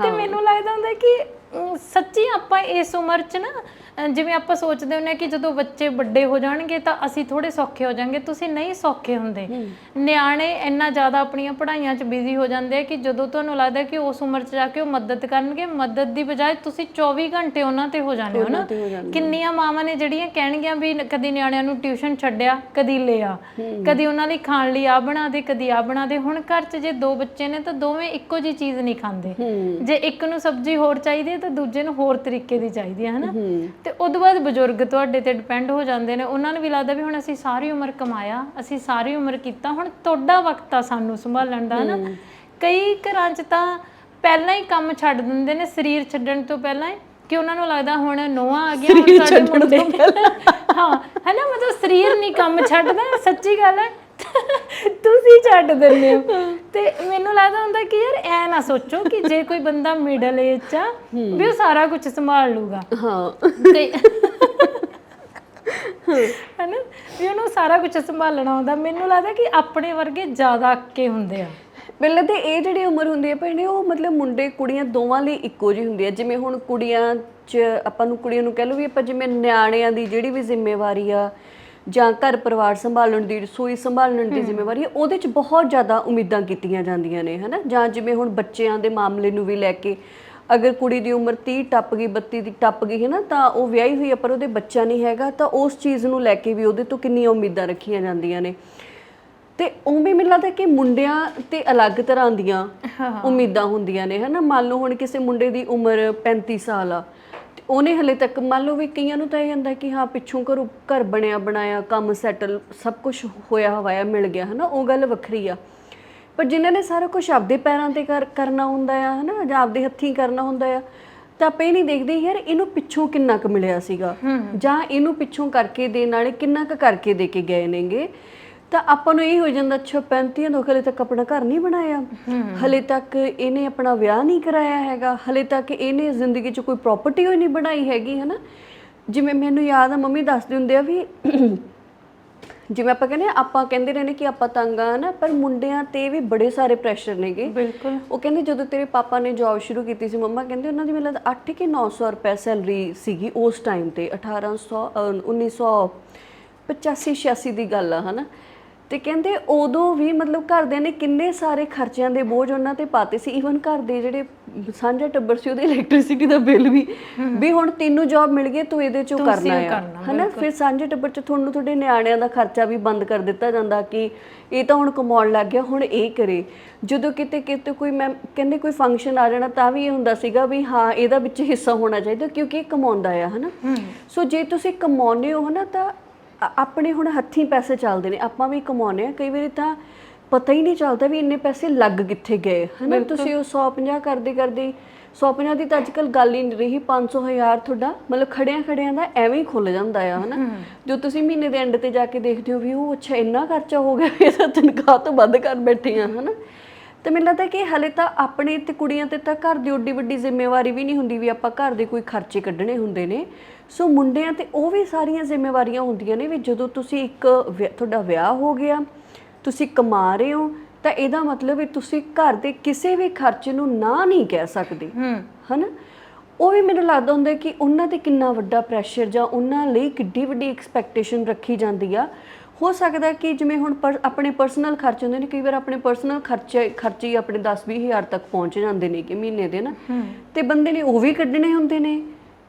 ਤੇ ਮੈਨੂੰ ਲੱਗਦਾ ਹੁੰਦਾ ਕਿ ਸੱਚੀ ਆਪਾਂ ਇਸ ਉਮਰ 'ਚ ਨਾ, ਜਿਵੇਂ ਆਪਾਂ ਸੋਚਦੇ ਹੁੰਦੇ ਕਿ ਜਦੋਂ ਬੱਚੇ ਵੱਡੇ ਹੋ ਜਾਣਗੇ ਤਾਂ ਅਸੀਂ ਥੋੜੇ ਸੌਖੇ ਹੋ ਜਾਵਾਂਗੇ, ਤੁਸੀਂ ਨਹੀਂ ਸੌਖੇ ਹੁੰਦੇ। ਨਿਆਣੇ ਇੰਨਾ ਜ਼ਿਆਦਾ ਆਪਣੀਆਂ ਪੜ੍ਹਾਈਆਂ 'ਚ ਬਿਜ਼ੀ ਹੋ ਜਾਂਦੇ ਆ ਕਿ ਜਦੋਂ ਤੁਹਾਨੂੰ ਲੱਗਦਾ ਕਿ ਉਸ ਉਮਰ 'ਚ ਜਾ ਕੇ ਉਹ ਮਦਦ ਕਰਨਗੇ, ਮਦਦ ਦੀ ਬਜਾਏ ਤੁਸੀਂ 24 ਘੰਟੇ ਉਹਨਾਂ ਤੇ ਹੋ ਜਾਂਦੇ ਹੋ ਨਾ। ਕਿੰਨੀਆਂ ਮਾਵਾਂ ਨੇ ਜਿਹੜੀਆਂ ਕਹਿਣਗੀਆਂ ਵੀ ਕਦੀ ਨਿਆਣਿਆਂ ਨੂੰ ਟਿਊਸ਼ਨ ਛੱਡਿਆ, ਕਦੀ ਲਿਆ, ਕਦੀ ਉਹਨਾਂ ਲਈ ਖਾਣ ਲਈ ਆ ਬਣਾ ਦੇ, ਕਦੀ ਆ ਬਣਾ ਦੇ। ਹੁਣ ਘਰ 'ਚ ਜੇ 2 ਬੱਚੇ ਨੇ ਤਾਂ ਦੋਵੇਂ ਇੱਕੋ ਜਿਹੀ ਚੀਜ਼ ਨਹੀਂ ਖਾਂਦੇ। ਜੇ ਇੱਕ ਨੂੰ ਸਬਜ਼ੀ ਹੋਰ ਚਾਹੀਦੀ ਹੈ ਤਾਂ ਦੂਜੇ ਨੂੰ ਹੋਰ ਤਰੀਕੇ ਦੀ ਚਾਹੀਦੀ ਹੈ, ਹਨਾ। ਤੇ ਉਦੋਂ ਬਾਅਦ ਬਜ਼ੁਰਗ ਤੁਹਾਡੇ ਤੇ ਡਿਪੈਂਡ ਹੋ ਜਾਂਦੇ ਨੇ, ਉਹਨਾਂ ਨੂੰ ਵੀ ਲੱਗਦਾ ਵੀ ਹੁਣ ਅਸੀਂ ਸਾਰੀ ਉਮਰ ਕਮਾਇਆ, ਅਸੀਂ ਸਾਰੀ ਉਮਰ ਕੀਤਾ, ਹੁਣ ਤੁਹਾਡਾ ਵਕਤ ਆ ਸਾਨੂੰ ਸੰਭਾਲਣ ਦਾ, ਹਨਾ। ਕਈ ਘਰਾਂ 'ਚ ਤਾਂ ਪਹਿਲਾਂ ਹੀ ਕੰਮ ਛੱਡ ਦਿੰਦੇ ਨੇ, ਸਰੀਰ ਛੱਡਣ ਤੋਂ ਪਹਿਲਾਂ ਹੀ, ਕਿ ਉਹਨਾਂ ਨੂੰ ਲੱਗਦਾ ਹੁਣ ਨੋਹਾਂ ਆ ਗਈਆਂ, ਹੁਣ ਸਾਡੇ ਮੁੰਡੇ ਹਾਂ, ਹਨਾ। ਮਤਲਬ ਸਰੀਰ ਨਹੀਂ ਕੰਮ ਛੱਡਦਾ, ਸੱਚੀ ਗੱਲ ਹੈ, ਤੁਸੀਂ ਛੱਡ ਦਿੰਦੇ ਹੋ। ਤੇ ਮੈਨੂੰ ਲੱਗਦਾ ਹੁੰਦਾ ਕਿ ਯਾਰ ਐ ਨਾ ਸੋਚੋ ਕਿ ਜੇ ਕੋਈ ਬੰਦਾ ਮਿਡਲ ਏਜ 'ਚ ਆ ਵੀ ਉਹ ਸਾਰਾ ਕੁਝ ਸੰਭਾਲ ਲੂਗਾ। ਹਾਂ, ਤੇ ਹਨਾ, ਵੀ ਉਹਨੂੰ ਸਾਰਾ ਕੁਝ ਸੰਭਾਲਣਾ ਹੁੰਦਾ। ਮੈਨੂੰ ਲੱਗਦਾ ਕਿ ਆਪਣੇ ਵਰਗੇ ਜ਼ਿਆਦਾ ਅੱਕੇ ਹੁੰਦੇ ਆ। ਪਹਿਲਾਂ ਤੇ ਇਹ ਜਿਹੜੀ ਉਮਰ ਹੁੰਦੀ ਹੈ ਭੈਣੇ, ਉਹ ਮਤਲਬ ਮੁੰਡੇ ਕੁੜੀਆਂ ਦੋਵਾਂ ਲਈ ਇੱਕੋ ਜਿਹੀ ਹੁੰਦੀ ਹੈ। ਜਿਵੇਂ ਹੁਣ ਕੁੜੀਆਂ 'ਚ ਆਪਾਂ ਨੂੰ, ਕੁੜੀਆਂ ਨੂੰ ਕਹਿ ਲਓ ਵੀ ਆਪਾਂ ਜਿਵੇਂ ਨਿਆਣਿਆਂ ਦੀ ਜਿਹੜੀ ਵੀ ਜ਼ਿੰਮੇਵਾਰੀ ਆ ਜਾਂ ਘਰ ਪਰਿਵਾਰ ਸੰਭਾਲਣ ਦੀ, ਰਸੋਈ ਸੰਭਾਲਣ ਦੀ ਜ਼ਿੰਮੇਵਾਰੀ, ਉਹਦੇ 'ਚ ਬਹੁਤ ਜ਼ਿਆਦਾ ਉਮੀਦਾਂ ਕੀਤੀਆਂ ਜਾਂਦੀਆਂ ਨੇ, ਹਨਾ। ਜਾਂ ਜਿਵੇਂ ਹੁਣ ਬੱਚਿਆਂ ਦੇ ਮਾਮਲੇ ਨੂੰ ਵੀ ਲੈ ਕੇ, ਅਗਰ ਕੁੜੀ ਦੀ ਉਮਰ 30 ਟੱਪ ਗਈ, 32 ਦੀ ਟੱਪ ਗਈ, ਹੈ ਨਾ, ਤਾਂ ਉਹ ਵਿਆਹੀ ਹੋਈ ਆ ਪਰ ਉਹਦੇ ਬੱਚਾ ਨਹੀਂ ਹੈਗਾ, ਤਾਂ ਉਸ ਚੀਜ਼ ਨੂੰ ਲੈ ਕੇ ਵੀ ਉਹਦੇ ਤੋਂ ਕਿੰਨੀਆਂ ਉਮੀਦਾਂ ਰੱਖੀਆਂ ਜਾਂਦੀਆਂ ਨੇ। ਤੇ ਉਵੇਂ ਮੈਨੂੰ ਲੱਗਦਾ ਕਿ ਮੁੰਡਿਆਂ ਤੇ ਅਲੱਗ ਤਰ੍ਹਾਂ ਦੀਆਂ ਉਮੀਦਾਂ ਹੁੰਦੀਆਂ ਨੇ, ਹਨਾ। ਮੰਨ ਲਓ ਹੁਣ ਕਿਸੇ ਮੁੰਡੇ ਦੀ ਉਮਰ 35 ਸਾਲ ਆ, ਉਹਨੇ ਹਲੇ ਤੱਕ, ਮੰਨ ਲਓ ਵੀ ਕਈਆਂ ਨੂੰ ਤਾਂ ਇਹ ਹੁੰਦਾ ਕਿ ਹਾਂ ਪਿੱਛੋਂ ਘਰ ਬਣਿਆ ਬਣਾਇਆ, ਕੰਮ ਸੈਟਲ, ਸਭ ਕੁਝ ਹੋਇਆ ਹਵਾਇਆ ਮਿਲ ਗਿਆ, ਹਨਾ, ਉਹ ਗੱਲ ਵੱਖਰੀ ਆ। ਪਰ ਜਿਨ੍ਹਾਂ ਨੇ ਸਾਰਾ ਕੁਝ ਆਪਦੇ ਪੈਰਾਂ ਤੇ ਕਰਨਾ ਹੁੰਦਾ ਆ, ਹਨਾ, ਜਾਂ ਆਪਦੇ ਹੱਥੀਂ ਕਰਨਾ ਹੁੰਦਾ ਆ, ਤਾਂ ਆਪਾਂ ਇਹ ਨਹੀਂ ਦੇਖਦੇ ਯਾਰ ਇਹਨੂੰ ਪਿੱਛੋਂ ਕਿੰਨਾ ਕੁ ਮਿਲਿਆ ਸੀਗਾ, ਜਾਂ ਇਹਨੂੰ ਪਿੱਛੋਂ ਕਰਕੇ ਦੇਣ ਵਾਲੇ ਕਿੰਨਾ ਕੁ ਕਰਕੇ ਦੇ ਕੇ ਗਏ ਨੇਗੇ। ਤਾਂ ਆਪਾਂ ਨੂੰ ਇਹ ਹੋ ਜਾਂਦਾ, ਅੱਛਾ 35 ਤੋਂ ਹਲੇ ਤੱਕ ਆਪਣਾ ਘਰ ਨਹੀਂ ਬਣਾਇਆ, ਹਲੇ ਤੱਕ ਇਹਨੇ ਆਪਣਾ ਵਿਆਹ ਨਹੀਂ ਕਰਾਇਆ ਹੈਗਾ, ਹਲੇ ਤੱਕ ਇਹਨੇ ਜ਼ਿੰਦਗੀ 'ਚ ਕੋਈ ਪ੍ਰੋਪਰਟੀ ਹੋਈ ਨਹੀਂ ਬਣਾਈ ਹੈਗੀ, ਹੈ ਨਾ। ਜਿਵੇਂ ਮੈਨੂੰ ਯਾਦ ਆ ਮੰਮੀ ਦੱਸਦੇ ਹੁੰਦੇ ਆ ਵੀ ਜਿਵੇਂ ਆਪਾਂ ਕਹਿੰਦੇ ਆਪਾਂ ਕਹਿੰਦੇ ਰਹਿੰਦੇ ਕਿ ਆਪਾਂ ਤੰਗ ਆ ਨਾ, ਪਰ ਮੁੰਡਿਆਂ ਤੇ ਵੀ ਬੜੇ ਸਾਰੇ ਪ੍ਰੈਸ਼ਰ ਨੇਗੇ। ਬਿਲਕੁਲ। ਉਹ ਕਹਿੰਦੇ ਜਦੋਂ ਤੇਰੇ ਪਾਪਾ ਨੇ ਜੌਬ ਸ਼ੁਰੂ ਕੀਤੀ ਸੀ, ਮੰਮਾ ਕਹਿੰਦੇ ਉਹਨਾਂ ਦੀ ਮੈਨੂੰ ਲੱਗਦਾ 8 ਕਿ 900 ਰੁਪਏ ਸੈਲਰੀ ਸੀਗੀ ਉਸ ਟਾਈਮ ਤੇ, 1985-86 ਦੀ ਗੱਲ ਆ, ਹਨਾ। ਤੇ ਕਹਿੰਦੇ ਉਦੋਂ ਵੀ ਮਤਲਬ ਘਰਦਿਆਂ ਨੇ ਕਿੰਨੇ ਸਾਰੇ ਖਰਚਿਆਂ ਦੇ ਬੋਝ ਉਹਨਾਂ ਤੇ ਪਾਤੇ ਸੀ। ਈਵਨ ਘਰ ਦੇ ਜਿਹੜੇ ਸਾਂਝਾ ਟੱਬਰ ਸੀ, ਉਹਦੇ ਇਲੈਕਟ੍ਰਿਸਿਟੀ ਦਾ ਬਿੱਲ ਵੀ ਹੁਣ ਤੈਨੂੰ ਜੌਬ ਮਿਲ ਗਈ ਤੂੰ ਇਹਦੇ ਚੋਂ ਕਰਨਾ ਆ, ਹਨਾ। ਫਿਰ ਸਾਂਝੇ ਟੱਬਰ 'ਚ ਤੁਹਾਨੂੰ ਤੁਹਾਡੇ ਨਿਆਣਿਆਂ ਦਾ ਖਰਚਾ ਵੀ ਬੰਦ ਕਰ ਦਿੱਤਾ ਜਾਂਦਾ ਕਿ ਇਹ ਤਾਂ ਹੁਣ ਕਮਾਉਣ ਲੱਗ ਗਿਆ, ਹੁਣ ਇਹ ਕਰੇ। ਜਦੋਂ ਕਿਤੇ ਕੋਈ ਮੈਂ ਕਹਿੰਦੇ ਕੋਈ ਫੰਕਸ਼ਨ ਆ ਜਾਣਾ ਤਾਂ ਵੀ ਇਹ ਹੁੰਦਾ ਸੀਗਾ ਵੀ ਹਾਂ ਇਹਦਾ ਵਿੱਚ ਹਿੱਸਾ ਹੋਣਾ ਚਾਹੀਦਾ ਕਿਉਂਕਿ ਇਹ ਕਮਾਉਂਦਾ ਆ, ਹਨਾ। ਸੋ ਜੇ ਤੁਸੀਂ ਕਮਾਉਂਦੇ ਹੋ, ਹਨਾ, ਤਾਂ ਆਪਣੇ ਹੁਣ ਹੱਥੀਂ ਪੈਸੇ ਚੱਲਦੇ ਨੇ, ਆਪਾਂ ਵੀ ਕਮਾਉਂਦੇ ਆ, ਕਈ ਵਾਰੀ ਤਾਂ ਪਤਾ ਹੀ ਨਹੀਂ ਚੱਲਦਾ ਵੀ ਇੰਨੇ ਪੈਸੇ ਲੱਗ ਕਿੱਥੇ ਗਏ, ਹਨਾ। ਤੁਸੀਂ ਉਹ 150 ਕਰਦੇ 150 ਦੀ ਤਾਂ ਅੱਜ ਕੱਲ੍ਹ ਗੱਲ ਹੀ ਨਹੀਂ ਰਹੀ, 500-1000 ਤੁਹਾਡਾ ਮਤਲਬ ਖੜਿਆਂ ਦਾ ਐਵੇਂ ਹੀ ਖੁੱਲ ਜਾਂਦਾ ਆ, ਹਨਾ। ਜੋ ਤੁਸੀਂ ਮਹੀਨੇ ਦੇ ਐਂਡ ਤੇ ਜਾ ਕੇ ਦੇਖਦੇ ਹੋ ਵੀ ਉਹ ਅੱਛਾ ਇੰਨਾ ਖਰਚਾ ਹੋ ਗਿਆ, ਇਹਦਾ ਤਨਖਾਹ ਤੋਂ ਵੱਧ ਕਰ ਬੈਠੇ ਆ, ਹਨਾ। ਤੇ ਮੈਨੂੰ ਲੱਗਦਾ ਕਿ ਹਲੇ ਤਾਂ ਆਪਣੇ ਤੇ ਕੁੜੀਆਂ ਤੇ ਤਾਂ ਘਰ ਦੀ ਓਡੀ ਵੱਡੀ ਜ਼ਿੰਮੇਵਾਰੀ ਵੀ ਨਹੀਂ ਹੁੰਦੀ ਵੀ ਆਪਾਂ ਘਰ ਦੇ ਕੋਈ ਖਰਚੇ ਕੱਢਣੇ ਹੁੰਦੇ ਨੇ। ਸੋ ਮੁੰਡਿਆਂ ਤੇ ਉਹ ਵੀ ਸਾਰੀਆਂ ਜ਼ਿੰਮੇਵਾਰੀਆਂ ਹੁੰਦੀਆਂ ਨੇ ਵੀ ਜਦੋਂ ਤੁਸੀਂ ਤੁਹਾਡਾ ਵਿਆਹ ਹੋ ਗਿਆ, ਤੁਸੀਂ ਕਮਾ ਰਹੇ ਹੋ, ਤਾਂ ਇਹਦਾ ਮਤਲਬ ਵੀ ਤੁਸੀਂ ਘਰ ਦੇ ਕਿਸੇ ਵੀ ਖਰਚੇ ਨੂੰ ਨਾ ਨਹੀਂ ਕਹਿ ਸਕਦੇ, ਹਨਾ। ਉਹ ਵੀ ਮੈਨੂੰ ਲੱਗਦਾ ਹੁੰਦਾ ਕਿ ਉਹਨਾਂ ਤੇ ਕਿੰਨਾ ਵੱਡਾ ਪ੍ਰੈਸ਼ਰ ਜਾਂ ਉਹਨਾਂ ਲਈ ਕਿੱਡੀ ਵੱਡੀ ਐਕਸਪੈਕਟੇਸ਼ਨ ਰੱਖੀ ਜਾਂਦੀ ਆ। ਹੋ ਸਕਦਾ ਕਿ ਜਿਵੇਂ ਹੁਣ ਆਪਣੇ ਪਰਸਨਲ ਖਰਚੇ ਹੁੰਦੇ ਨੇ, ਕਈ ਵਾਰ ਆਪਣੇ ਪਰਸਨਲ ਖਰਚੇ ਹੀ ਆਪਣੇ 10-20 ਹਜ਼ਾਰ ਤੱਕ ਪਹੁੰਚ ਜਾਂਦੇ ਨੇ ਕਿ ਮਹੀਨੇ ਦੇ ਨਾ, ਤੇ ਬੰਦੇ ਨੇ ਉਹ ਵੀ ਕੱਢਣੇ ਹੁੰਦੇ ਨੇ,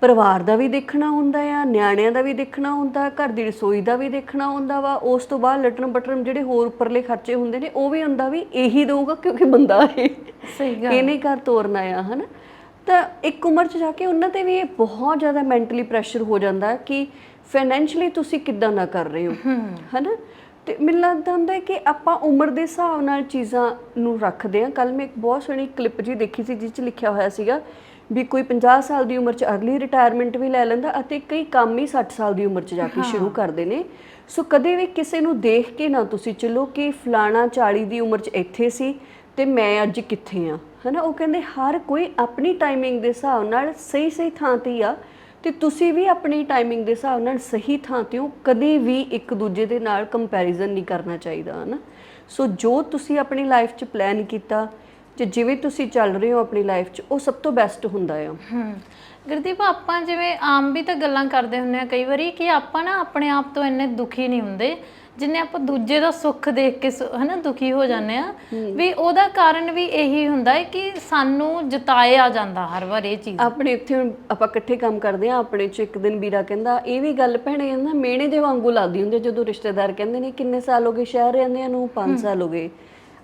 ਪਰਿਵਾਰ ਦਾ ਵੀ ਦੇਖਣਾ ਹੁੰਦਾ ਆ, ਨਿਆਣਿਆਂ ਦਾ ਵੀ ਦੇਖਣਾ ਹੁੰਦਾ, ਘਰ ਦੀ ਰਸੋਈ ਦਾ ਵੀ ਦੇਖਣਾ ਹੁੰਦਾ ਵਾ, ਉਸ ਤੋਂ ਬਾਅਦ ਲਟਣ ਬਟਣ ਜਿਹੜੇ ਹੋਰ ਉੱਪਰਲੇ ਖਰਚੇ ਹੁੰਦੇ ਨੇ ਉਹ ਵੀ ਹੁੰਦਾ ਵੀ ਇਹੀ ਦਊਗਾ ਕਿਉਂਕਿ ਬੰਦਾ ਇਹ ਸਹੀ ਗੱਲ ਇਹਨੇ ਘਰ ਤੋਰਨਾ ਆ, ਹਨਾ। ਤਾਂ ਇੱਕ ਉਮਰ 'ਚ ਜਾ ਕੇ ਉਹਨਾਂ ਤੇ ਵੀ ਇਹ ਬਹੁਤ ਜ਼ਿਆਦਾ ਮੈਂਟਲੀ ਪ੍ਰੈਸ਼ਰ ਹੋ ਜਾਂਦਾ ਕਿ ਫਾਈਨੈਂਸ਼ਲੀ ਤੁਸੀਂ ਕਿੱਦਾਂ ਦਾ ਕਰ ਰਹੇ ਹੋ, ਹਨਾ। ਤੇ ਮੈਨੂੰ ਲੱਗਦਾ ਹੁੰਦਾ ਕਿ ਆਪਾਂ ਉਮਰ ਦੇ ਹਿਸਾਬ ਨਾਲ ਚੀਜ਼ਾਂ ਨੂੰ ਰੱਖਦੇ ਹਾਂ। ਕੱਲ ਮੈਂ ਇੱਕ ਬਹੁਤ ਸੋਹਣੀ ਕਲਿੱਪ ਜੀ ਦੇਖੀ ਸੀ ਜਿਸ 'ਚ ਲਿਖਿਆ ਹੋਇਆ ਸੀਗਾ ਵੀ ਕੋਈ 50 ਸਾਲ ਦੀ ਉਮਰ 'ਚ ਅਰਲੀ ਰਿਟਾਇਰਮੈਂਟ ਵੀ ਲੈ ਲੈਂਦਾ ਅਤੇ ਕਈ ਕੰਮ ਹੀ 60 ਸਾਲ ਦੀ ਉਮਰ 'ਚ ਜਾ ਕੇ ਸ਼ੁਰੂ ਕਰਦੇ ਨੇ। ਸੋ ਕਦੇ ਵੀ ਕਿਸੇ ਨੂੰ ਦੇਖ ਕੇ ਨਾ ਤੁਸੀਂ ਚੱਲੋ ਕਿ ਫਲਾਣਾ 40 ਦੀ ਉਮਰ 'ਚ ਇੱਥੇ ਸੀ ਤੇ ਮੈਂ ਅੱਜ ਕਿੱਥੇ ਆ, ਹਨਾ। ਉਹ ਕਹਿੰਦੇ ਹਰ ਕੋਈ ਆਪਣੀ ਟਾਈਮਿੰਗ ਦੇ ਹਿਸਾਬ ਨਾਲ ਸਹੀ ਥਾਂ ਤੇ ਆ ਤੇ ਤੁਸੀਂ ਵੀ ਆਪਣੀ ਟਾਈਮਿੰਗ ਦੇ ਹਿਸਾਬ ਨਾਲ ਸਹੀ ਥਾਂ ਤੇ ਹੋ। ਕਦੇ ਵੀ ਇੱਕ ਦੂਜੇ ਦੇ ਨਾਲ ਕੰਪੈਰੀਜ਼ਨ ਨਹੀਂ ਕਰਨਾ ਚਾਹੀਦਾ, ਹਨਾ। ਸੋ ਜੋ ਤੁਸੀਂ ਆਪਣੀ ਲਾਈਫ 'ਚ ਪਲਾਨ ਕੀਤਾ ਜੇ ਜਿਵੇਂ ਤੁਸੀਂ ਚੱਲ ਰਹੇ ਹੋ ਆਪਣੀ ਲਾਈਫ 'ਚ ਉਹ ਸਭ ਤੋਂ ਬੈਸਟ ਹੁੰਦਾ ਆ। ਗੁਰਦੀਪ, ਆਪਾਂ ਜਿਵੇਂ ਆਮ ਵੀ ਤਾਂ ਗੱਲਾਂ ਕਰਦੇ ਹੁੰਦੇ ਆ ਕਈ ਵਾਰੀ ਕਿ ਆਪਾਂ ਨਾ ਆਪਣੇ ਆਪ ਤੋਂ ਇੰਨੇ ਦੁਖੀ ਨਹੀਂ ਹੁੰਦੇ ਜਿੰਨੇ ਆਪਾਂ ਦੂਜੇ ਦਾ ਸੁੱਖ ਦੇਖ ਕੇ ਹਨਾ ਦੁਖੀ ਹੋ ਜਾਂਦੇ ਆ। ਵੀ ਉਹਦਾ ਕਾਰਨ ਵੀ ਇਹੀ ਹੁੰਦਾ ਹੈ ਕਿ ਸਾਨੂੰ ਜਤਾਇਆ ਜਾਂਦਾ ਹਰ ਵਾਰ ਇਹ ਚੀਜ਼। ਆਪਣੇ ਇੱਥੇ ਹੁਣ ਆਪਾਂ ਇਕੱਠੇ ਕੰਮ ਕਰਦੇ ਆ, ਆਪਣੇ 'ਚ ਇੱਕ ਦਿਨ ਵੀਰਾ ਕਹਿੰਦਾ ਇਹ ਵੀ ਗੱਲ ਭੈਣੇ ਨਾ ਮਿਹਣੇ ਦੇ ਵਾਂਗੂ ਲੱਗਦੀ ਹੁੰਦੀ ਜਦੋਂ ਰਿਸ਼ਤੇਦਾਰ ਕਹਿੰਦੇ ਨੇ ਕਿੰਨੇ ਸਾਲ ਹੋ ਗਏ ਸ਼ਹਿਰ ਰਹਿੰਦਿਆਂ ਨੂੰ, 5 ਸਾਲ ਹੋ ਗਏ,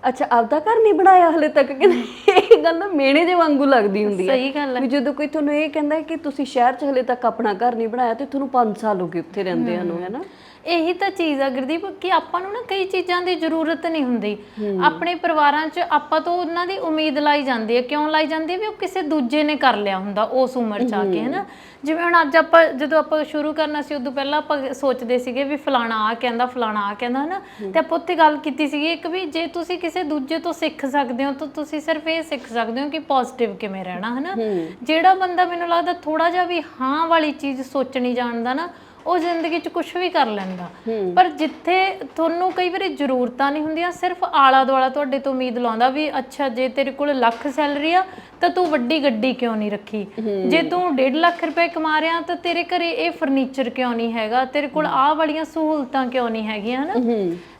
ਅੱਛਾ ਆਪਦਾ ਘਰ ਨਹੀਂ ਬਣਾਇਆ ਹਲੇ ਤੱਕ, ਕਹਿੰਦੇ ਇਹ ਗੱਲ ਨਾ ਮਿਹਣੇ ਦੇ ਵਾਂਗੂ ਲੱਗਦੀ ਹੁੰਦੀ ਹੈ। ਸਹੀ ਗੱਲ ਹੈ। ਵੀ ਜਦੋਂ ਕੋਈ ਤੁਹਾਨੂੰ ਇਹ ਕਹਿੰਦਾ ਕਿ ਤੁਸੀਂ ਸ਼ਹਿਰ 'ਚ ਹਲੇ ਤੱਕ ਆਪਣਾ ਘਰ ਨਹੀਂ ਬਣਾਇਆ ਤੇ ਤੁਹਾਨੂੰ 5 ਸਾਲ ਹੋ ਗਏ ਉੱਥੇ ਰਹਿੰਦਿਆਂ ਨੂੰ, ਹੈ ਨਾ। ਇਹੀ ਤਾਂ ਚੀਜ਼ ਆ ਗੁਰਦੀਪ ਕਿ ਆਪਾਂ ਨੂੰ ਨਾ ਕਈ ਚੀਜ਼ਾਂ ਦੀ ਜ਼ਰੂਰਤ ਨਹੀਂ ਹੁੰਦੀ। ਆਪਣੇ ਪਰਿਵਾਰਾਂ 'ਚ ਆਪਾਂ ਤੋਂ ਉਹਨਾਂ ਦੀ ਉਮੀਦ ਲਾਈ ਜਾਂਦੀ ਹੈ। ਕਿਉਂ ਲਾਈ ਜਾਂਦੀ ਹੈ? ਵੀ ਉਹ ਕਿਸੇ ਦੂਜੇ ਨੇ ਕਰ ਲਿਆ ਹੁੰਦਾ ਉਸ ਉਮਰ 'ਚ ਆ ਕੇ, ਹਨਾ। ਜਿਵੇਂ ਹੁਣ ਅੱਜ ਆਪਾਂ ਜਦੋਂ ਆਪਾਂ ਸ਼ੁਰੂ ਕਰਨਾ ਸੀ ਉਦੋਂ ਪਹਿਲਾਂ ਆਪਾਂ ਸੋਚਦੇ ਸੀਗੇ ਵੀ ਫਲਾਣਾ ਆ ਕਹਿੰਦਾ, ਫਲਾਣਾ ਆ ਕਹਿੰਦਾ, ਹਨਾ। ਤੇ ਆਪਾਂ ਉੱਥੇ ਗੱਲ ਕੀਤੀ ਸੀਗੀ ਇੱਕ ਵੀ ਜੇ ਤੁਸੀਂ ਕਿਸੇ ਦੂਜੇ ਤੋਂ ਸਿੱਖ ਸਕਦੇ ਹੋ ਤਾਂ ਤੁਸੀਂ ਸਿਰਫ ਇਹ ਸਿੱਖ ਸਕਦੇ ਹੋ ਕਿ ਪੋਜ਼ਿਟਿਵ ਕਿਵੇਂ ਰਹਿਣਾ, ਹਨਾ। ਜਿਹੜਾ ਬੰਦਾ ਮੈਨੂੰ ਲੱਗਦਾ ਥੋੜਾ ਜਿਹਾ ਵੀ ਹਾਂ ਵਾਲੀ ਚੀਜ਼ ਸੋਚਣੀ ਜਾਣਦਾ ਨਾ ਉਹ ਜ਼ਿੰਦਗੀ 'ਚ ਕੁਝ ਵੀ ਕਰ ਲੈਂਦਾ। ਪਰ ਜਿੱਥੇ ਤੁਹਾਨੂੰ ਕਈ ਵਾਰੀ ਜ਼ਰੂਰਤਾਂ ਨਹੀਂ ਹੁੰਦੀਆਂ, ਸਿਰਫ ਆਲਾ ਦੁਆਲਾ ਤੁਹਾਡੇ ਤੋਂ ਉਮੀਦ ਲਾਉਂਦਾ ਵੀ ਅੱਛਾ ਜੇ ਤੇਰੇ ਕੋਲ ਲੱਖ ਸੈਲਰੀ ਆ ਤਾਂ ਤੂੰ ਵੱਡੀ ਗੱਡੀ ਕਿਉਂ ਨਹੀਂ ਰੱਖੀ, ਜੇ ਤੂੰ 1.5 ਲੱਖ ਰੁਪਏ ਕਮਾ ਰਿਹਾ ਤਾਂ ਤੇਰੇ ਘਰੇ ਇਹ ਫਰਨੀਚਰ ਕਿਉਂ ਨਹੀਂ ਹੈਗਾ, ਤੇਰੇ ਕੋਲ ਆਹ ਵਾਲੀਆਂ ਸਹੂਲਤਾਂ ਕਿਉਂ ਨਹੀਂ ਹੈਗੀਆਂ, ਹਨਾ।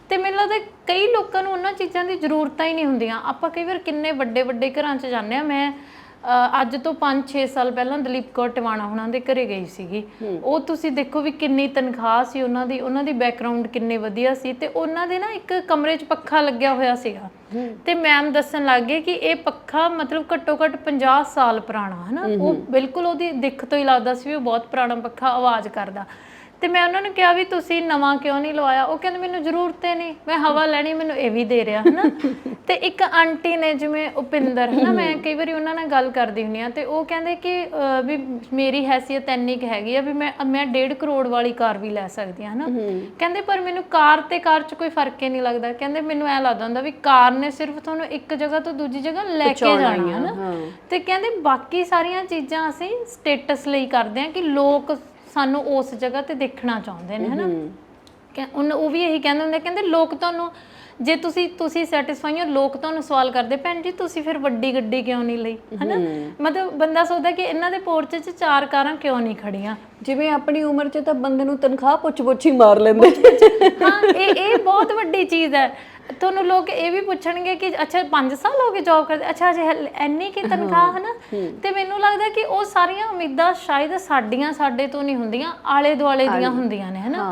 ਤੇ ਮੈਨੂੰ ਲੱਗਦਾ ਕਈ ਲੋਕਾਂ ਨੂੰ ਉਹਨਾਂ ਚੀਜ਼ਾਂ ਦੀ ਜ਼ਰੂਰਤਾਂ ਹੀ ਨਹੀਂ ਹੁੰਦੀਆਂ। ਆਪਾਂ ਕਈ ਵਾਰ ਕਿੰਨੇ ਵੱਡੇ ਵੱਡੇ ਘਰਾਂ 'ਚ ਜਾਂਦੇ ਆ। ਮੈਂ ਅੱਜ ਤੋਂ 5-6 ਸਾਲ ਪਹਿਲਾਂ ਦਲੀਪ ਕੌਰ ਟਿਵਾਣਾ ਉਹਨਾਂ ਦੇ ਘਰੇ ਗਈ ਸੀਗੀ। ਉਹ ਤੁਸੀਂ ਦੇਖੋ ਵੀ ਕਿੰਨੀ ਤਨਖਾਹ ਸੀ ਉਹਨਾਂ ਦੀ ਬੈਕਗ੍ਰਾਉਂਡ ਕਿੰਨੇ ਵਧੀਆ ਸੀ ਤੇ ਉਹਨਾਂ ਦੇ ਨਾ ਇੱਕ ਕਮਰੇ 'ਚ ਪੱਖਾ ਲੱਗਿਆ ਹੋਇਆ ਸੀਗਾ ਤੇ ਮੈਮ ਦੱਸਣ ਲੱਗ ਗਏ ਕਿ ਇਹ ਪੱਖਾ ਮਤਲਬ ਘੱਟੋ ਘੱਟ 50 ਸਾਲ ਪੁਰਾਣਾ, ਹਨਾ। ਉਹ ਬਿਲਕੁਲ ਉਹਦੀ ਦਿੱਖ ਤੋਂ ਹੀ ਲੱਗਦਾ ਸੀ ਵੀ ਉਹ ਬਹੁਤ ਪੁਰਾਣਾ ਪੱਖਾ ਆਵਾਜ਼ ਕਰਦਾ। ਤੇ ਮੈਂ ਉਹਨਾਂ ਨੂੰ ਕਿਹਾ ਵੀ ਤੁਸੀਂ ਨਵਾਂ ਕਿਉਂ ਨਹੀਂ ਲਵਾਇਆ? ਉਹ ਕਹਿੰਦੇ ਮੈਨੂੰ ਜ਼ਰੂਰਤ ਹੀ ਨਹੀਂ, ਮੈਂ ਹਵਾ ਲੈਣੀ, ਮੈਨੂੰ ਇਹ ਵੀ ਦੇ ਰਿਹਾ, ਹਨਾ। ਤੇ ਇੱਕ ਆਂਟੀ ਨੇ ਜਿਵੇਂ ਉਪਿੰਦਰ, ਹਨਾ, ਮੈਂ ਕਈ ਵਾਰੀ ਉਹਨਾਂ ਨਾਲ ਗੱਲ ਕਰਦੀ ਹੁੰਦੀ ਆ ਤੇ ਉਹ ਕਹਿੰਦੇ ਕਿ ਵੀ ਮੇਰੀ ਹੈਸੀਅਤ ਇੰਨੀ ਕੁ ਹੈਗੀ ਆ ਵੀ ਮੈਂ 1.5 ਕਰੋੜ ਵਾਲੀ ਕਾਰ ਵੀ ਲੈ ਸਕਦੀ ਹਾਂ, ਹਨਾ। ਕਹਿੰਦੇ ਪਰ ਮੈਨੂੰ ਕਾਰ ਤੇ ਕਾਰ 'ਚ ਕੋਈ ਫਰਕ ਹੀ ਨਹੀਂ ਲੱਗਦਾ। ਕਹਿੰਦੇ ਮੈਨੂੰ ਐ ਲੱਗਦਾ ਹੁੰਦਾ ਵੀ ਕਾਰ ਨੇ ਸਿਰਫ ਤੁਹਾਨੂੰ ਇੱਕ ਜਗ੍ਹਾ ਤੋਂ ਦੂਜੀ ਜਗ੍ਹਾ ਲੈ ਕੇ ਜਾਣਾ, ਹਨਾ। ਤੇ ਕਹਿੰਦੇ ਬਾਕੀ ਸਾਰੀਆਂ ਚੀਜ਼ਾਂ ਅਸੀਂ ਸਟੇਟਸ ਲਈ ਕਰਦੇ ਹਾਂ ਕਿ ਲੋਕ ਸਾਨੂੰ ਉਸ ਜਗ੍ਹਾ ਤੇ ਦੇਖਣਾ ਚਾਹੁੰਦੇ ਨੇ, ਹਨਾ। ਉਹ ਵੀ ਇਹੀ ਕਹਿੰਦੇ ਹੁੰਦੇ, ਕਹਿੰਦੇ ਲੋਕ ਤੁਹਾਨੂੰ ਜੇ ਤੁਸੀਂ ਸੈਟੀਸਫਾਈ ਹੋ, ਲੋਕ ਤੁਹਾਨੂੰ ਸਵਾਲ ਕਰਦੇ ਭੈਣ ਜੀ ਤੁਸੀਂ ਫਿਰ ਵੱਡੀ ਗੱਡੀ ਕਿਉਂ ਨਹੀਂ ਲਈ, ਹਨਾ। ਮਤਲਬ ਬੰਦਾ ਸੋਚਦਾ ਕਿ ਇਹਨਾਂ ਦੇ ਪੋਰਚ 'ਚ 4 ਕਾਰਾਂ ਕਿਉਂ ਨਹੀਂ ਖੜੀਆਂ। ਜਿਵੇਂ ਆਪਣੀ ਉਮਰ 'ਚ ਤਾਂ ਬੰਦੇ ਨੂੰ ਤਨਖਾਹ ਪੁੱਛ ਹੀ ਮਾਰ ਲੈਂਦੇ। ਹਾਂ, ਇਹ ਬਹੁਤ ਵੱਡੀ ਚੀਜ਼ ਹੈ। ਤੁਹਾਨੂੰ ਲੋਕ ਇਹ ਵੀ ਪੁੱਛਣਗੇ ਕਿ ਅੱਛਾ 5 ਸਾਲ ਹੋ ਗਏ ਜੌਬ ਕਰਦੇ, ਅੱਛਾ ਅਜੇ ਇੰਨੀ ਕੀ ਤਨਖਾਹ, ਹਨਾ। ਤੇ ਮੈਨੂੰ ਲੱਗਦਾ ਕਿ ਉਹ ਸਾਰੀਆਂ ਉਮੀਦਾਂ ਸ਼ਾਇਦ ਸਾਡੇ ਤੋਂ ਨਹੀਂ ਹੁੰਦੀਆਂ, ਆਲੇ ਦੁਆਲੇ ਦੀਆਂ ਹੁੰਦੀਆਂ ਨੇ, ਹਨਾ।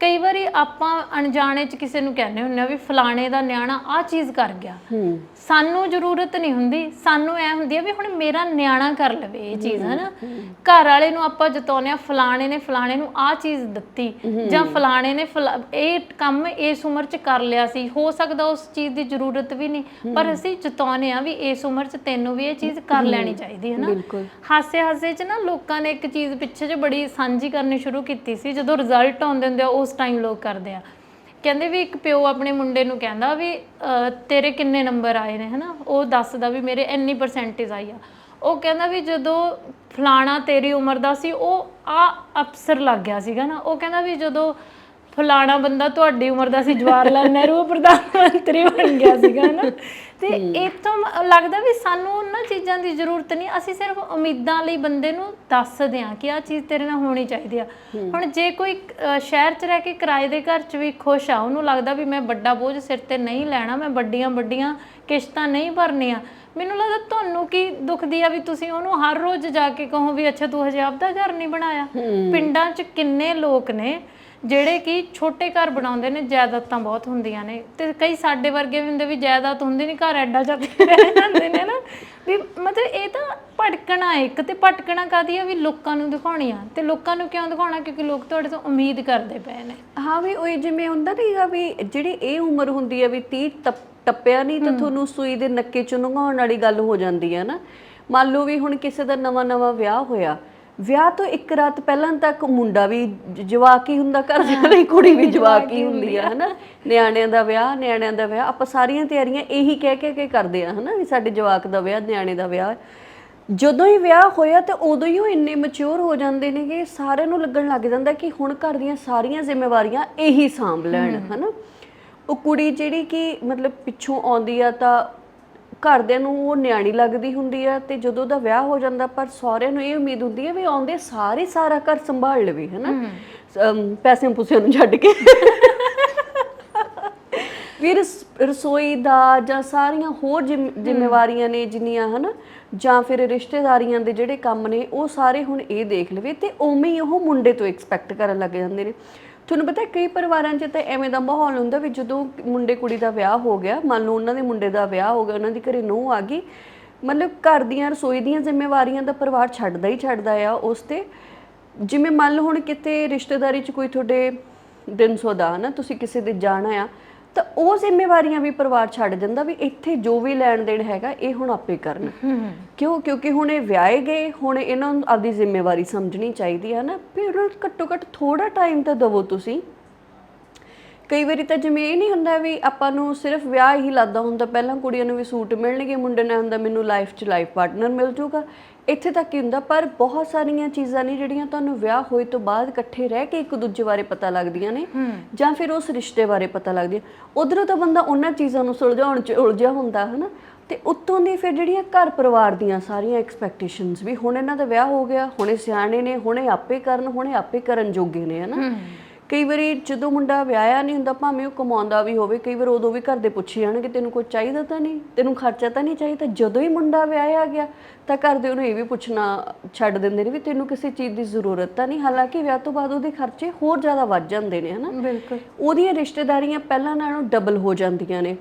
ਕਈ ਵਾਰੀ ਆਪਾਂ ਅਣਜਾਣੇ 'ਚ ਕਿਸੇ ਨੂੰ ਕਹਿੰਦੇ ਹੁੰਦੇ ਆ ਵੀ ਫਲਾਣੇ ਦਾ ਨਿਆਣਾ ਆਹ ਚੀਜ਼ ਕਰ ਗਿਆ। ਸਾਨੂੰ ਜ਼ਰੂਰਤ ਨਹੀਂ ਹੁੰਦੀ, ਸਾਨੂੰ ਐ ਹੁੰਦੀ ਆ ਵੀ ਹੁਣ ਮੇਰਾ ਨਿਆਣਾ ਕਰ ਲਵੇ ਇਹ ਚੀਜ਼, ਹਨਾ। ਘਰ ਵਾਲੇ ਨੂੰ ਆਪਾਂ ਜਤਾਉਂਦੇ ਆ ਫਲਾਣੇ ਨੇ ਫਲਾਣੇ ਨੂੰ ਆਹ ਚੀਜ਼ ਦਿੱਤੀ ਜਾਂ ਫਲਾਣੇ ਨੇ ਇਹ ਕੰਮ ਇਸ ਉਮਰ 'ਚ ਕਰ ਲਿਆ ਸੀ। ਹੋ ਸਕਦਾ ਉਸ ਚੀਜ਼ ਦੀ ਜ਼ਰੂਰਤ ਵੀ ਨਹੀਂ ਪਰ ਅਸੀਂ ਜਤਾਉਂਦੇ ਆ ਵੀ ਇਸ ਉਮਰ 'ਚ ਤੈਨੂੰ ਵੀ ਇਹ ਚੀਜ਼ ਕਰ ਲੈਣੀ ਚਾਹੀਦੀ ਹੈ, ਨਾ। ਹਾਸੇ 'ਚ ਨਾ ਲੋਕਾਂ ਨੇ ਇੱਕ ਚੀਜ਼ ਪਿੱਛੇ ਜਿਹੇ ਬੜੀ ਸਾਂਝੀ ਕਰਨੀ ਸ਼ੁਰੂ ਕੀਤੀ ਸੀ। ਜਦੋਂ ਰਿਜ਼ਲਟ ਆਉਂਦੇ ਹੁੰਦੇ ਆ ਉਸ ਟਾਈਮ ਲੋਕ ਕਰਦੇ ਆ, ਕਹਿੰਦੇ ਵੀ ਇੱਕ ਪਿਓ ਆਪਣੇ ਮੁੰਡੇ ਨੂੰ ਕਹਿੰਦਾ ਵੀ ਤੇਰੇ ਕਿੰਨੇ ਨੰਬਰ ਆਏ ਨੇ, ਹਨਾ। ਉਹ ਦੱਸਦਾ ਵੀ ਮੇਰੇ ਇੰਨੀ ਪਰਸੈਂਟੇਜ ਆਈ ਆ। ਉਹ ਕਹਿੰਦਾ ਵੀ ਜਦੋਂ ਫਲਾਣਾ ਤੇਰੀ ਉਮਰ ਦਾ ਸੀ ਉਹ ਆ ਅਫਸਰ ਲੱਗ ਗਿਆ ਸੀਗਾ ਨਾ। ਉਹ ਕਹਿੰਦਾ ਵੀ ਜਦੋਂ ਫਲਾਣਾ ਬੰਦਾ ਤੁਹਾਡੀ ਉਮਰ ਦਾ ਸੀ ਜਵਾਹਰ ਲਾਲ ਨਹਿਰੂ ਉਹ ਪ੍ਰਧਾਨ ਮੰਤਰੀ ਬਣ ਗਿਆ ਸੀਗਾ, ਹਨਾ। ਤੇ ਇਥੋਂ ਲੱਗਦਾ ਵੀ ਸਾਨੂੰ ਉਹਨਾਂ ਚੀਜ਼ਾਂ ਦੀ ਜ਼ਰੂਰਤ ਨਹੀਂ, ਅਸੀਂ ਸਿਰਫ ਉਮੀਦਾਂ ਲਈ ਬੰਦੇ ਨੂੰ ਦੱਸਦੇ ਹਾਂ ਕਿ ਆਹ ਚੀਜ਼ ਤੇਰੇ ਨਾਲ ਹੋਣੀ ਚਾਹੀਦੀ ਆ। ਹੁਣ ਜੇ ਕੋਈ ਸ਼ਹਿਰ 'ਚ ਰਹਿ ਕੇ ਕਿਰਾਏ ਦੇ ਘਰ 'ਚ ਵੀ ਖੁਸ਼ ਆ, ਉਹਨੂੰ ਲੱਗਦਾ ਵੀ ਮੈਂ ਵੱਡਾ ਬੋਝ ਸਿਰ ਤੇ ਨਹੀਂ ਲੈਣਾ, ਮੈਂ ਵੱਡੀਆਂ ਕਿਸ਼ਤਾਂ ਨਹੀਂ ਭਰਨੀਆਂ, ਮੈਨੂੰ ਲੱਗਦਾ ਤੁਹਾਨੂੰ ਕੀ ਦੁਖਦੀ ਆ ਵੀ ਤੁਸੀਂ ਉਹਨੂੰ ਹਰ ਰੋਜ਼ ਜਾ ਕੇ ਕਹੋ ਵੀ ਅੱਛਾ ਤੂੰ ਹਜੇ ਆਪਦਾ ਘਰ ਨਹੀਂ ਬਣਾਇਆ। ਪਿੰਡਾਂ 'ਚ ਕਿੰਨੇ ਲੋਕ ਨੇ ਜਿਹੜੇ ਕਿ ਛੋਟੇ ਘਰ ਬਣਾਉਂਦੇ ਨੇ, ਜਾਇਦਾਦਾਂ ਬਹੁਤ ਹੁੰਦੀਆਂ ਨੇ, ਤੇ ਕਈ ਸਾਡੇ ਵਰਗੇ ਵੀ ਹੁੰਦੇ ਵੀ ਜਾਇਦਾਦ ਹੁੰਦੀ ਨਹੀਂ, ਘਰ ਐਡਾ ਜ਼ਿਆਦਾ ਰਹਿ ਜਾਂਦੇ ਨੇ ਨਾ ਵੀ ਮਤਲਬ ਇਹ ਤਾਂ ਭਟਕਣਾ ਇੱਕ, ਤੇ ਭਟਕਣਾ ਕਾਹਦੀ ਆ ਵੀ ਲੋਕਾਂ ਨੂੰ ਦਿਖਾਉਣੀ ਆ, ਤੇ ਲੋਕਾਂ ਨੂੰ ਕਿਉਂ ਦਿਖਾਉਣਾ ਕਿਉਂਕਿ ਲੋਕ ਤੁਹਾਡੇ ਤੋਂ ਉਮੀਦ ਕਰਦੇ ਪਏ ਨੇ। ਹਾਂ ਵੀ ਉਹ ਜਿਵੇਂ ਹੁੰਦਾ ਨਹੀਂਗਾ ਵੀ ਜਿਹੜੀ ਇਹ ਉਮਰ ਹੁੰਦੀ ਆ ਵੀ 30 ਟੱਪਿਆ ਨਹੀਂ ਤਾਂ ਤੁਹਾਨੂੰ ਸੂਈ ਦੇ ਨੱਕੇ 'ਚ ਨੰਘਾਉਣ ਵਾਲੀ ਗੱਲ ਹੋ ਜਾਂਦੀ ਹੈ ਨਾ। ਮੰਨ ਲਓ ਵੀ ਹੁਣ ਕਿਸੇ ਦਾ ਨਵਾਂ ਵਿਆਹ ਹੋਇਆ, ਵਿਆਹ ਤੋਂ ਇੱਕ ਰਾਤ ਪਹਿਲਾਂ ਤੱਕ ਮੁੰਡਾ ਵੀ ਜਵਾਕ ਹੀ ਹੁੰਦਾ, ਘਰ ਦੇ ਲਈ ਕੁੜੀ ਵੀ ਜਵਾਕ ਹੀ ਹੁੰਦੀ ਆ ਹਨਾ। ਨਿਆਣਿਆਂ ਦਾ ਵਿਆਹ ਆਪਾਂ ਸਾਰੀਆਂ ਤਿਆਰੀਆਂ ਇਹੀ ਕਹਿ ਕੇ ਕਰਦੇ ਆ ਹਨਾ ਵੀ ਸਾਡੇ ਜਵਾਕ ਦਾ ਵਿਆਹ, ਨਿਆਣੇ ਦਾ ਵਿਆਹ। ਜਦੋਂ ਹੀ ਵਿਆਹ ਹੋਇਆ ਤੇ ਉਦੋਂ ਹੀ ਉਹ ਇੰਨੇ ਮੈਚੁਰ ਹੋ ਜਾਂਦੇ ਨੇ ਕਿ ਸਾਰਿਆਂ ਨੂੰ ਲੱਗਣ ਲੱਗ ਜਾਂਦਾ ਕਿ ਹੁਣ ਘਰ ਦੀਆਂ ਸਾਰੀਆਂ ਜ਼ਿੰਮੇਵਾਰੀਆਂ ਇਹੀ ਸਾਂਭ ਲੈਣ ਹਨਾ। ਉਹ ਕੁੜੀ ਜਿਹੜੀ ਕਿ ਮਤਲਬ ਪਿੱਛੋਂ ਆਉਂਦੀ ਆ ਤਾਂ ਘਰਦਿਆਂ ਨੂੰ ਉਹ ਨਿਆਣੀ ਲੱਗਦੀ ਹੁੰਦੀ ਆ, ਤੇ ਜਦੋਂ ਦਾ ਵਿਆਹ ਹੋ ਜਾਂਦਾ ਪਰ ਸਹੁਰਿਆਂ ਨੂੰ ਇਹ ਉਮੀਦ ਹੁੰਦੀ ਹੈ ਵੀ ਆਉਂਦੇ ਸਾਰਾ ਘਰ ਸੰਭਾਲ ਲਵੇ ਹਨਾ, ਪੈਸੇ ਪੂਸਿਆਂ ਨੂੰ ਛੱਡ ਕੇ ਫਿਰ ਰਸੋਈ ਦਾ ਜਾਂ ਸਾਰੀਆਂ ਹੋਰ ਜ਼ਿੰਮੇਵਾਰੀਆਂ ਨੇ ਜਿੰਨੀਆਂ ਹਨਾ, ਜਾਂ ਫਿਰ ਰਿਸ਼ਤੇਦਾਰੀਆਂ ਦੇ ਜਿਹੜੇ ਕੰਮ ਨੇ ਉਹ ਸਾਰੇ ਹੁਣ ਇਹ ਦੇਖ ਲਵੇ, ਤੇ ਉਵੇਂ ਹੀ ਉਹ ਮੁੰਡੇ ਤੋਂ ਐਕਸਪੈਕਟ ਕਰਨ ਲੱਗ ਜਾਂਦੇ ਨੇ। ਤੁਹਾਨੂੰ ਪਤਾ ਕਈ ਪਰਿਵਾਰਾਂ 'ਚ ਤਾਂ ਐਵੇਂ ਦਾ ਮਾਹੌਲ ਹੁੰਦਾ ਵੀ ਜਦੋਂ ਮੁੰਡੇ ਕੁੜੀ ਦਾ ਵਿਆਹ ਹੋ ਗਿਆ, ਮੰਨ ਲਓ ਉਹਨਾਂ ਦੇ ਮੁੰਡੇ ਦਾ ਵਿਆਹ ਹੋ ਗਿਆ, ਉਹਨਾਂ ਦੀ ਘਰੇ ਨੂੰਹ ਆ ਗਈ, ਮਤਲਬ ਘਰ ਦੀਆਂ ਰਸੋਈ ਦੀਆਂ ਜ਼ਿੰਮੇਵਾਰੀਆਂ ਦਾ ਪਰਿਵਾਰ ਛੱਡਦਾ ਆ ਉਸ 'ਤੇ। ਜਿਵੇਂ ਮੰਨ ਲਓ ਹੁਣ ਕਿਤੇ ਰਿਸ਼ਤੇਦਾਰੀ 'ਚ ਕੋਈ ਤੁਹਾਡੇ ਦਿਨ ਸੌਦਾ ਨਾ, ਤੁਸੀਂ ਕਿਸੇ ਦੇ ਜਾਣਾ ਆ ਤਾਂ ਉਹ ਜ਼ਿੰਮੇਵਾਰੀਆਂ ਵੀ ਪਰਿਵਾਰ ਛੱਡ ਜਾਂਦਾ ਵੀ ਇੱਥੇ ਜੋ ਵੀ ਲੈਣ ਦੇਣ ਹੈਗਾ ਇਹ ਹੁਣ ਆਪੇ ਕਰਨ। ਕਿਉਂਕਿ ਹੁਣ ਇਹ ਵਿਆਹੇ ਗਏ, ਹੁਣ ਇਹਨਾਂ ਨੂੰ ਆਪਦੀ ਜ਼ਿੰਮੇਵਾਰੀ ਸਮਝਣੀ ਚਾਹੀਦੀ ਹੈ ਨਾ। ਫਿਰ ਘੱਟੋ ਘੱਟ ਥੋੜਾ ਟਾਈਮ ਤਾਂ ਦੇਵੋ ਤੁਸੀਂ। ਕਈ ਵਾਰੀ ਤਾਂ ਜਿਵੇਂ ਇਹ ਨਹੀਂ ਹੁੰਦਾ ਵੀ ਆਪਾਂ ਨੂੰ ਸਿਰਫ ਵਿਆਹ ਹੀ ਲੱਗਦਾ ਹੁੰਦਾ, ਪਹਿਲਾਂ ਕੁੜੀਆਂ ਨੂੰ ਵੀ ਸੂਟ ਮਿਲਣਗੇ, ਮੁੰਡੇ ਨਾਲ ਹੁੰਦਾ ਮੈਨੂੰ ਲਾਈਫ 'ਚ ਲਾਈਫ ਪਾਰਟਨਰ ਮਿਲ ਜੂਗਾ, ਇੱਥੇ ਤੱਕ ਹੀ ਹੁੰਦਾ। ਪਰ ਬਹੁਤ ਸਾਰੀਆਂ ਚੀਜ਼ਾਂ ਨੇ ਜਿਹੜੀਆਂ ਤੁਹਾਨੂੰ ਵਿਆਹ ਹੋਏ ਤੋਂ ਬਾਅਦ ਇਕੱਠੇ ਰਹਿ ਕੇ ਇੱਕ ਦੂਜੇ ਬਾਰੇ ਪਤਾ ਲੱਗਦੀਆਂ ਨੇ, ਜਾਂ ਫਿਰ ਉਸ ਰਿਸ਼ਤੇ ਬਾਰੇ ਪਤਾ ਲੱਗਦੀਆਂ। ਉਧਰੋਂ ਤਾਂ ਬੰਦਾ ਉਹਨਾਂ ਚੀਜ਼ਾਂ ਨੂੰ ਸੁਲਝਾਉਣ 'ਚ ਉਲਝਿਆ ਹੁੰਦਾ ਹੈ ਨਾ, ਤੇ ਉੱਤੋਂ ਦੀ ਫਿਰ ਜਿਹੜੀਆਂ ਘਰ ਪਰਿਵਾਰ ਦੀਆਂ ਸਾਰੀਆਂ ਐਕਸਪੈਕਟੇਸ਼ਨਸ ਵੀ ਹੁਣ ਇਹਨਾਂ ਦਾ ਵਿਆਹ ਹੋ ਗਿਆ, ਹੁਣੇ ਸਿਆਣੇ ਨੇ, ਹੁਣੇ ਆਪੇ ਕਰਨ ਜੋਗੇ ਨੇ ਹਨਾ। ਕਈ ਵਾਰੀ ਜਦੋਂ ਮੁੰਡਾ ਵਿਆਹਿਆ ਨਹੀਂ ਹੁੰਦਾ, ਭਾਵੇਂ ਉਹ ਕਮਾਉਂਦਾ ਵੀ ਹੋਵੇ, ਕਈ ਵਾਰ ਉਦੋਂ ਵੀ ਘਰ ਦੇ ਪੁੱਛੀ ਜਾਣਗੇ ਤੈਨੂੰ ਕੁਝ ਚਾਹੀਦਾ ਤਾਂ ਨਹੀਂ, ਤੈਨੂੰ ਖਰਚਾ ਤਾਂ ਨਹੀਂ ਚਾਹੀਦਾ। ਜਦੋਂ ਹੀ ਮੁੰਡਾ ਵਿਆਹਿਆ ਗਿਆ ਤਾਂ ਘਰ ਦੇ ਉਹਨੂੰ ਇਹ ਵੀ ਪੁੱਛਣਾ ਛੱਡ ਦਿੰਦੇ ਨੇ ਵੀ ਤੈਨੂੰ ਕਿਸੇ ਚੀਜ਼ ਦੀ ਜ਼ਰੂਰਤ ਤਾਂ ਨਹੀਂ। ਹਾਲਾਂਕਿ ਵਿਆਹ ਤੋਂ ਬਾਅਦ ਉਹਦੇ ਖਰਚੇ ਹੋਰ ਜ਼ਿਆਦਾ ਵੱਧ ਜਾਂਦੇ ਨੇ ਹਨਾ। ਬਿਲਕੁਲ ਉਹਦੀਆਂ ਰਿਸ਼ਤੇਦਾਰੀਆਂ ਪਹਿਲਾਂ ਨਾਲੋਂ ਡਬਲ ਹੋ ਜਾਂਦੀਆਂ ਨੇ।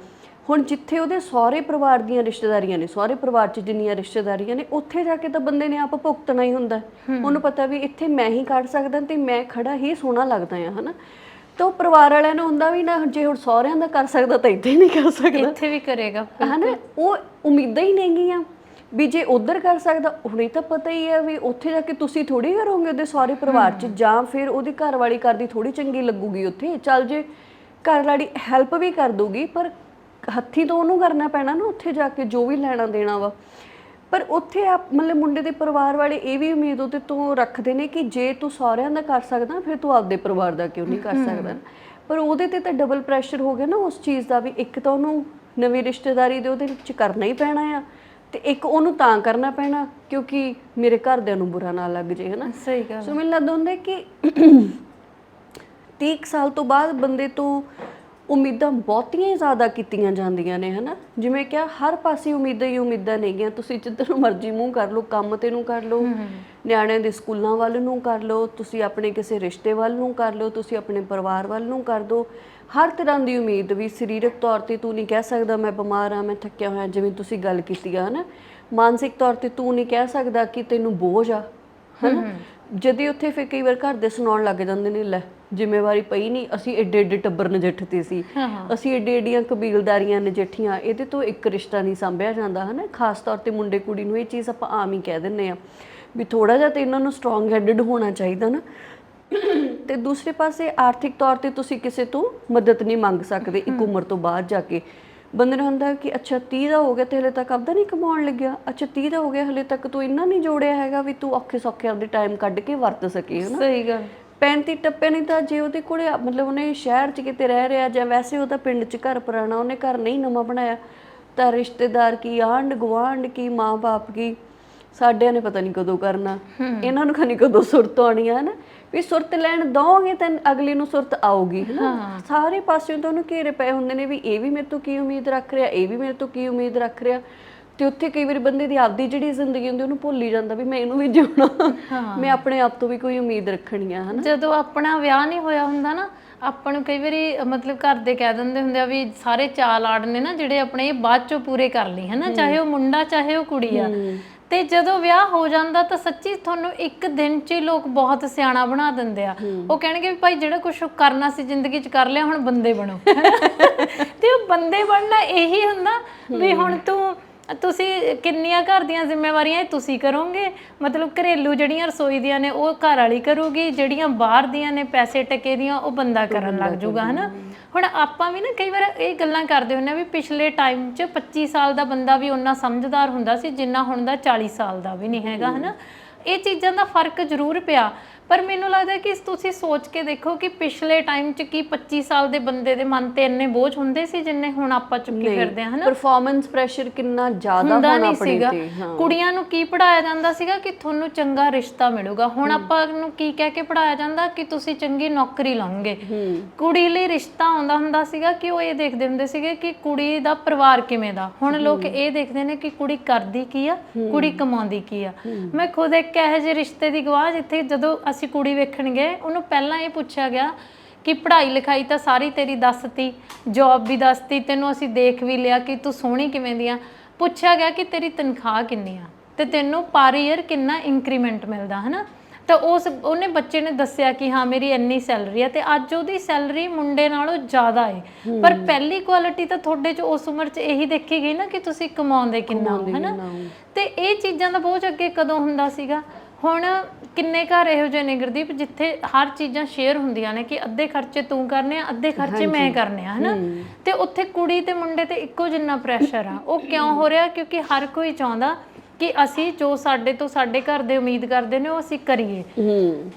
ਹੁਣ ਜਿੱਥੇ ਉਹਦੇ ਸਹੁਰੇ ਪਰਿਵਾਰ ਦੀਆਂ ਰਿਸ਼ਤੇਦਾਰੀਆਂ ਨੇ, ਸਹੁਰੇ ਪਰਿਵਾਰ 'ਚ ਜਿੰਨੀਆਂ ਰਿਸ਼ਤੇਦਾਰੀਆਂ ਨੇ, ਉੱਥੇ ਜਾ ਕੇ ਤਾਂ ਬੰਦੇ ਨੇ ਆਪ ਭੁਗਤਣਾ ਹੀ ਹੁੰਦਾ। ਉਹਨੂੰ ਪਤਾ ਵੀ ਇੱਥੇ ਮੈਂ ਹੀ ਕੱਢ ਸਕਦਾ ਤੇ ਮੈਂ ਖੜਾ ਹੀ ਸੋਹਣਾ ਲੱਗਦਾ ਆ ਹਨਾ। ਤਾਂ ਉਹ ਪਰਿਵਾਰ ਵਾਲਿਆਂ ਨੂੰ ਹੁੰਦਾ ਵੀ ਨਾ ਜੇ ਹੁਣ ਸਹੁਰਿਆਂ ਦਾ ਕਰ ਸਕਦਾ ਤਾਂ ਇੱਥੇ ਨਹੀਂ ਕਰ ਸਕਦਾ, ਇੱਥੇ ਵੀ ਕਰੇਗਾ ਹਨਾ। ਉਹ ਉਮੀਦਾਂ ਹੀ ਨਹੀਂਗੀਆਂ ਵੀ ਜੇ ਉੱਧਰ ਕਰ ਸਕਦਾ, ਹੁਣੇ ਤਾਂ ਪਤਾ ਹੀ ਹੈ ਵੀ ਉੱਥੇ ਜਾ ਕੇ ਤੁਸੀਂ ਥੋੜ੍ਹੀ ਕਰੋਗੇ ਉਹਦੇ ਸਹੁਰੇ ਪਰਿਵਾਰ 'ਚ, ਜਾਂ ਫਿਰ ਉਹਦੀ ਘਰ ਵਾਲੀ ਕਰਦੀ ਥੋੜ੍ਹੀ ਚੰਗੀ ਲੱਗੂਗੀ ਉੱਥੇ। ਚੱਲ ਜੇ ਘਰ ਵਾਲੀ ਹੈਲਪ ਵੀ ਕਰ ਦੂਗੀ ਪਰ ਹੱਥੀਂ ਤਾਂ ਉਹਨੂੰ ਕਰਨਾ ਪੈਣਾ ਨਾ ਉੱਥੇ ਜਾ ਕੇ ਜੋ ਵੀ ਲੈਣਾ ਦੇਣਾ ਵਾ। ਪਰ ਉੱਥੇ ਮਤਲਬ ਮੁੰਡੇ ਦੇ ਪਰਿਵਾਰ ਵਾਲੇ ਇਹ ਵੀ ਉਮੀਦ ਉਹਦੇ ਤੋਂ ਰੱਖਦੇ ਨੇ ਕਿ ਜੇ ਤੂੰ ਸਹੁਰਿਆਂ ਦਾ ਕਰ ਸਕਦਾ ਫਿਰ ਤੂੰ ਆਪਦੇ ਪਰਿਵਾਰ ਦਾ ਕਿਉਂ ਨਹੀਂ ਕਰ ਸਕਦਾ। ਪਰ ਉਹਦੇ ਤੇ ਤਾਂ ਡਬਲ ਪ੍ਰੈਸ਼ਰ ਹੋ ਗਿਆ ਨਾ ਉਸ ਚੀਜ਼ ਦਾ ਵੀ, ਇੱਕ ਤਾਂ ਉਹਨੂੰ ਨਵੀਂ ਰਿਸ਼ਤੇਦਾਰੀ ਦੇ ਉਹਦੇ ਵਿੱਚ ਕਰਨਾ ਹੀ ਪੈਣਾ ਆ, ਤੇ ਇੱਕ ਉਹਨੂੰ ਤਾਂ ਕਰਨਾ ਪੈਣਾ ਕਿਉਂਕਿ ਮੇਰੇ ਘਰਦਿਆਂ ਨੂੰ ਬੁਰਾ ਨਾ ਲੱਗ ਜੇ ਹਨਾ। ਸਹੀ ਗੱਲ। ਸੋ ਮੈਨੂੰ ਲੱਗਦਾ ਹੁੰਦਾ ਕਿ 30 ਸਾਲ ਤੋਂ ਬਾਅਦ ਬੰਦੇ ਤੋਂ ਉਮੀਦਾਂ ਬਹੁਤੀਆਂ ਹੀ ਜ਼ਿਆਦਾ ਕੀਤੀਆਂ ਜਾਂਦੀਆਂ ਨੇ ਹਨਾ। ਜਿਵੇਂ ਕਿ ਹਰ ਪਾਸੇ ਉਮੀਦਾਂ ਹੀ ਉਮੀਦਾਂ ਨੇਗੀਆਂ, ਤੁਸੀਂ ਜਿੱਧਰ ਨੂੰ ਮਰਜ਼ੀ ਮੂੰਹ ਕਰ ਲਓ, ਕੰਮ ਤੇ ਨੂੰ ਕਰ ਲਓ, ਨਿਆਣਿਆਂ ਦੇ ਸਕੂਲਾਂ ਵੱਲ ਨੂੰ ਕਰ ਲਓ, ਤੁਸੀਂ ਆਪਣੇ ਕਿਸੇ ਰਿਸ਼ਤੇ ਵੱਲ ਨੂੰ ਕਰ ਲਓ, ਤੁਸੀਂ ਆਪਣੇ ਪਰਿਵਾਰ ਵੱਲ ਨੂੰ ਕਰ ਦਿਓ। ਹਰ ਤਰ੍ਹਾਂ ਦੀ ਉਮੀਦ ਵੀ ਸਰੀਰਕ ਤੌਰ ਤੇ ਤੂੰ ਨਹੀਂ ਕਹਿ ਸਕਦਾ ਮੈਂ ਬਿਮਾਰ ਹਾਂ, ਮੈਂ ਥੱਕਿਆ ਹੋਇਆ, ਜਿਵੇਂ ਤੁਸੀਂ ਗੱਲ ਕੀਤੀ ਆ ਹਨਾ। ਮਾਨਸਿਕ ਤੌਰ ਤੇ ਤੂੰ ਨਹੀਂ ਕਹਿ ਸਕਦਾ ਕਿ ਤੈਨੂੰ ਬੋਝ ਆ ਹਨਾ। ਜਦੀ ਉੱਥੇ ਫਿਰ ਕਈ ਵਾਰ ਘਰ ਦੇ ਸੁਣਾਉਣ ਲੱਗ ਜਾਂਦੇ ਨੇ ਲੈ ਜ਼ਿੰਮੇਵਾਰੀ ਪਈ ਨਹੀਂ, ਅਸੀਂ ਏਡੇ ਟੱਬਰ ਨਜਿੱਠਦੇ ਸੀ, ਅਸੀਂ ਏਡੀਆਂ ਕਬੀਲਦਾਰੀਆਂ ਨਜਿੱਠੀਆਂ, ਇਹਦੇ ਤੋਂ ਇੱਕ ਰਿਸ਼ਤਾ ਨਹੀਂ ਸਾਂਭਿਆ ਜਾਂਦਾ ਹਨਾ। ਖਾਸ ਤੌਰ ਤੇ ਮੁੰਡੇ ਕੁੜੀ ਨੂੰ ਇਹ ਚੀਜ਼ ਆਪਾਂ ਆਮ ਹੀ ਕਹਿ ਦਿੰਦੇ ਆ ਵੀ ਥੋੜਾ ਜਿਹਾ ਤਾਂ ਇਹਨਾਂ ਨੂੰ ਸਟਰੋਂਗ ਹੈਡਡ ਹੋਣਾ ਚਾਹੀਦਾ ਨਾ। ਤੇ ਦੂਸਰੇ ਪਾਸੇ ਆਰਥਿਕ ਤੌਰ ਤੇ ਤੁਸੀਂ ਕਿਸੇ ਤੋਂ ਮਦਦ ਨਹੀਂ ਮੰਗ ਸਕਦੇ ਇੱਕ ਉਮਰ ਤੋਂ ਬਾਅਦ ਜਾ ਕੇ। ਬੰਦੇ ਨੂੰ ਹੁੰਦਾ ਕਿ ਅੱਛਾ 30 ਦਾ ਹੋ ਗਿਆ ਤੇ ਹਲੇ ਤੱਕ ਆਪਦਾ ਨਹੀਂ ਕਮਾਉਣ ਲੱਗਿਆ, ਅੱਛਾ 30 ਦਾ ਹੋ ਗਿਆ ਹਲੇ ਤੱਕ ਤੂੰ ਇੰਨਾ ਨਹੀਂ ਜੋੜਿਆ ਹੈਗਾ ਵੀ ਤੂੰ ਔਖੇ ਸੌਖੇ ਆਪਦੇ ਟਾਈਮ ਕੱਢ ਕੇ ਵਰਤ ਸਕੇ ਹਨਾ। ਸਹੀ ਗੱਲ। 35 ਟੱਪੇ ਨਹੀਂ ਤਾਂ ਜੇ ਉਹਦੇ ਕੋਲੇ ਮਤਲਬ ਉਹਨੇ ਸ਼ਹਿਰ 'ਚ ਕਿਤੇ ਰਹਿ ਰਿਹਾ ਜਾਂ ਵੈਸੇ ਉਹਦਾ ਪਿੰਡ 'ਚ ਘਰ ਪੁਰਾਣਾ, ਉਹਨੇ ਘਰ ਨਹੀਂ ਨਵਾਂ ਬਣਾਇਆ, ਤਾਂ ਰਿਸ਼ਤੇਦਾਰ ਕੀ, ਆਂਢ ਗੁਆਂਢ ਕੀ, ਮਾਂ-ਬਾਪ ਕੀ, ਸਾਡਿਆਂ ਨੇ ਪਤਾ ਨਹੀਂ ਕਦੋਂ ਕਰਨਾ, ਇਹਨਾਂ ਨੂੰ ਖਨੀ ਕਦੋਂ ਸੁਰਤ ਆਉਣੀ ਆ, ਹਨਾ ਵੀ ਸੁਰਤ ਲੈਣ ਦਓਗੇ ਤਾਂ ਅਗਲੀ ਨੂੰ ਸੁਰਤ ਆਊਗੀ, ਹਨਾ। ਸਾਰੇ ਪਾਸਿਓਂ ਤਾਂ ਉਹਨੂੰ ਘੇਰੇ ਪਏ ਹੁੰਦੇ ਨੇ ਵੀ ਇਹ ਵੀ ਮੇਰੇ ਤੋਂ ਕੀ ਉਮੀਦ ਰੱਖ ਰਿਹਾ, ਇਹ ਵੀ ਮੇਰੇ ਤੋਂ ਕੀ ਉਮੀਦ ਰੱਖ ਰਿਹਾ, ਤੇ ਉੱਥੇ ਕਈ ਵਾਰੀ ਬੰਦੇ ਦੀ ਆਪਦੀ ਜਿਹੜੀ ਜ਼ਿੰਦਗੀ ਹੁੰਦੀ ਉਹਨੂੰ ਭੁੱਲ ਹੀ ਜਾਂਦਾ ਵੀ ਮੈਂ ਇਹਨੂੰ ਵੀ ਜਿਉਣਾ, ਮੈਂ ਆਪਣੇ ਆਪ ਤੋਂ ਵੀ ਕੋਈ ਉਮੀਦ ਰੱਖਣੀ ਆ, ਹਨਾ। ਜਦੋਂ ਆਪਣਾ ਵਿਆਹ ਨਹੀਂ ਹੋਇਆ ਹੁੰਦਾ ਨਾ, ਆਪਾਂ ਨੂੰ ਕਈ ਵਾਰੀ ਮਤਲਬ ਘਰ ਦੇ ਕਹਿ ਦਿੰਦੇ ਹੁੰਦੇ ਆ ਵੀ ਸਾਰੇ ਚਾਲ ਆੜ ਨੇ ਨਾ ਜਿਹੜੇ ਆਪਣੇ ਇਹ ਬਾਅਦ ਚੋਂ ਪੂਰੇ ਕਰ ਲਈ, ਹਨਾ, ਚਾਹੇ ਉਹ ਮੁੰਡਾ ਚਾਹੇ ਉਹ ਕੁੜੀ ਆ। ਤੇ ਜਦੋਂ ਵਿਆਹ ਹੋ ਜਾਂਦਾ ਤਾਂ ਸੱਚੀ ਤੁਹਾਨੂੰ ਇੱਕ ਦਿਨ 'ਚ ਹੀ ਲੋਕ ਬਹੁਤ ਸਿਆਣਾ ਬਣਾ ਦਿੰਦੇ ਆ। ਉਹ ਕਹਿਣਗੇ ਵੀ ਭਾਈ ਜਿਹੜਾ ਕੁਝ ਕਰਨਾ ਸੀ ਜ਼ਿੰਦਗੀ 'ਚ ਕਰ ਲਿਆ, ਹੁਣ ਬੰਦੇ ਬਣੋ। ਤੇ ਉਹ ਬੰਦੇ ਬਣਨਾ ਇਹੀ ਹੁੰਦਾ ਵੀ ਹੁਣ ਤੁਸੀਂ ਕਿੰਨੀਆਂ ਘਰ ਦੀਆਂ ਜ਼ਿੰਮੇਵਾਰੀਆਂ ਇਹ ਤੁਸੀਂ ਕਰੋਗੇ, ਮਤਲਬ ਘਰੇਲੂ ਜਿਹੜੀਆਂ ਰਸੋਈ ਦੀਆਂ ਨੇ ਉਹ ਘਰ ਵਾਲੀ ਕਰੂਗੀ, ਜਿਹੜੀਆਂ ਬਾਹਰ ਦੀਆਂ ਨੇ ਪੈਸੇ ਟਕੇ ਦੀਆਂ ਉਹ ਬੰਦਾ ਕਰਨ ਲੱਗ ਜਾਊਗਾ, ਹਨਾ। ਹੁਣ ਆਪਾਂ ਵੀ ਨਾ ਕਈ ਵਾਰ ਇਹ ਗੱਲਾਂ ਕਰਦੇ ਹੁੰਦੇ ਆ ਵੀ ਪਿਛਲੇ ਟਾਈਮ 'ਚ 25 ਸਾਲ ਦਾ ਬੰਦਾ ਵੀ ਓਨਾ ਸਮਝਦਾਰ ਹੁੰਦਾ ਸੀ ਜਿੰਨਾ ਹੁਣ ਦਾ 40 ਸਾਲ ਦਾ ਵੀ ਨਹੀਂ ਹੈਗਾ, ਹਨਾ। ਇਹ ਚੀਜ਼ਾਂ ਦਾ ਫਰਕ ਜ਼ਰੂਰ ਪਿਆ, ਪਰ ਮੈਨੂੰ ਲੱਗਦਾ ਕਿ ਤੁਸੀਂ ਸੋਚ ਕੇ ਦੇਖੋ ਕਿ ਪਿਛਲੇ ਟਾਈਮ 'ਚ ਕੀ 25 ਸਾਲ ਦੇ ਬੰਦੇ ਦੇ ਮਨ ਤੇ ਇੰਨੇ ਬੋਝ ਹੁੰਦੇ ਸੀ ਜਿੰਨੇ ਹੁਣ ਆਪਾਂ ਚੁੱਕੀ ਫਿਰਦੇ ਹਾਂ, ਹਨਾ। ਪਰਫਾਰਮੈਂਸ ਪ੍ਰੈਸ਼ਰ ਕਿੰਨਾ ਜ਼ਿਆਦਾ ਹੋਣਾ ਆਪਣੇ ਤੇ। ਕੁੜੀਆਂ ਨੂੰ ਕੀ ਪੜਾਇਆ ਜਾਂਦਾ ਸੀਗਾ ਕਿ ਤੁਹਾਨੂੰ ਚੰਗਾ ਰਿਸ਼ਤਾ ਮਿਲੂਗਾ, ਹੁਣ ਆਪਾਂ ਨੂੰ ਕੀ ਕਹਿ ਕੇ ਪੜਾਇਆ ਜਾਂਦਾ ਕਿ ਤੁਸੀਂ ਚੰਗੀ ਨੌਕਰੀ ਲਾਉਂਗੇ। ਕੁੜੀ ਲਈ ਰਿਸ਼ਤਾ ਆਉਂਦਾ ਹੁੰਦਾ ਸੀਗਾ ਕਿ ਉਹ ਇਹ ਦੇਖਦੇ ਹੁੰਦੇ ਸੀਗੇ ਕਿ ਕੁੜੀ ਦਾ ਪਰਿਵਾਰ ਕਿਵੇਂ ਦਾ, ਹੁਣ ਲੋਕ ਇਹ ਦੇਖਦੇ ਨੇ ਕਿ ਕੁੜੀ ਕਰਦੀ ਕੀ ਆ, ਕੁੜੀ ਕਮਾਉਂਦੀ ਕੀ ਆ। ਮੈਂ ਖੁਦ ਇੱਕ ਇਹੋ ਜਿਹੇ ਰਿਸ਼ਤੇ ਦੀ ਗਵਾਹ ਜਿੱਥੇ ਜਦੋਂ ਅਸੀਂ ਕੁੜੀ ਵੇਖਣ ਗਏ ਉਹਨੂੰ ਪਹਿਲਾਂ ਇਹ ਪੁੱਛਿਆ ਗਿਆ ਕਿ ਪੜ੍ਹਾਈ ਲਿਖਾਈ ਤਾਂ ਸਾਰੀ ਤੇਰੀ ਦੱਸਤੀ, ਜੌਬ ਵੀ ਦੱਸਤੀ, ਤੈਨੂੰ ਅਸੀਂ ਦੇਖ ਵੀ ਲਿਆ ਕਿ ਤੂੰ ਸੋਹਣੀ ਕਿਵੇਂ ਦੀ ਆ, ਪੁੱਛਿਆ ਗਿਆ ਕਿ ਤੇਰੀ ਤਨਖਾਹ ਕਿੰਨੀ ਆ ਤੇ ਤੈਨੂੰ ਪਰ ਈਅਰ ਕਿੰਨਾ ਇੰਕਰੀਮੈਂਟ ਮਿਲਦਾ, ਹਨਾ। ਤਾਂ ਉਹਨੇ ਬੱਚੇ ਨੇ ਦੱਸਿਆ ਕਿ ਹਾਂ ਮੇਰੀ ਇੰਨੀ ਸੈਲਰੀ ਆ, ਤੇ ਅੱਜ ਉਹਦੀ ਸੈਲਰੀ ਮੁੰਡੇ ਨਾਲੋਂ ਜ਼ਿਆਦਾ ਹੈ। ਪਰ ਪਹਿਲੀ ਕੁਆਲਿਟੀ ਤਾਂ ਤੁਹਾਡੇ 'ਚ ਉਸ ਉਮਰ 'ਚ ਇਹੀ ਦੇਖੀ ਗਈ ਨਾ ਕਿ ਤੁਸੀਂ ਕਮਾਉਂਦੇ ਕਿੰਨਾ ਹੋ, ਹਨਾ। ਤੇ ਇਹ ਚੀਜ਼ਾਂ ਦਾ ਬੋਝ ਅੱਗੇ ਕਦੋਂ ਹੁੰਦਾ ਸੀਗਾ। ਹੁਣ ਕਿੰਨੇ ਘਰ ਇਹੋ ਜਿਹੇ ਨੇ ਗੁਰਦੀਪ ਜਿੱਥੇ ਹਰ ਚੀਜ਼ਾਂ ਸ਼ੇਅਰ ਹੁੰਦੀਆਂ ਨੇ ਕਿ ਅੱਧੇ ਖਰਚੇ ਤੂੰ ਕਰਨੇ ਆ, ਅੱਧੇ ਖਰਚੇ ਮੈਂ ਕਰਨੇ ਆ, ਹਨਾ। ਤੇ ਉੱਥੇ ਕੁੜੀ ਤੇ ਮੁੰਡੇ ਤੇ ਇੱਕੋ ਜਿੰਨਾ ਪ੍ਰੈਸ਼ਰ ਆ। ਉਹ ਕਿਉਂ ਹੋ ਰਿਹਾ? ਕਿਉਂਕਿ ਹਰ ਕੋਈ ਚਾਹੁੰਦਾ ਕਿ ਅਸੀਂ ਜੋ ਸਾਡੇ ਤੋਂ ਸਾਡੇ ਘਰ ਦੇ ਉਮੀਦ ਕਰਦੇ ਨੇ ਉਹ ਅਸੀਂ ਕਰੀਏ।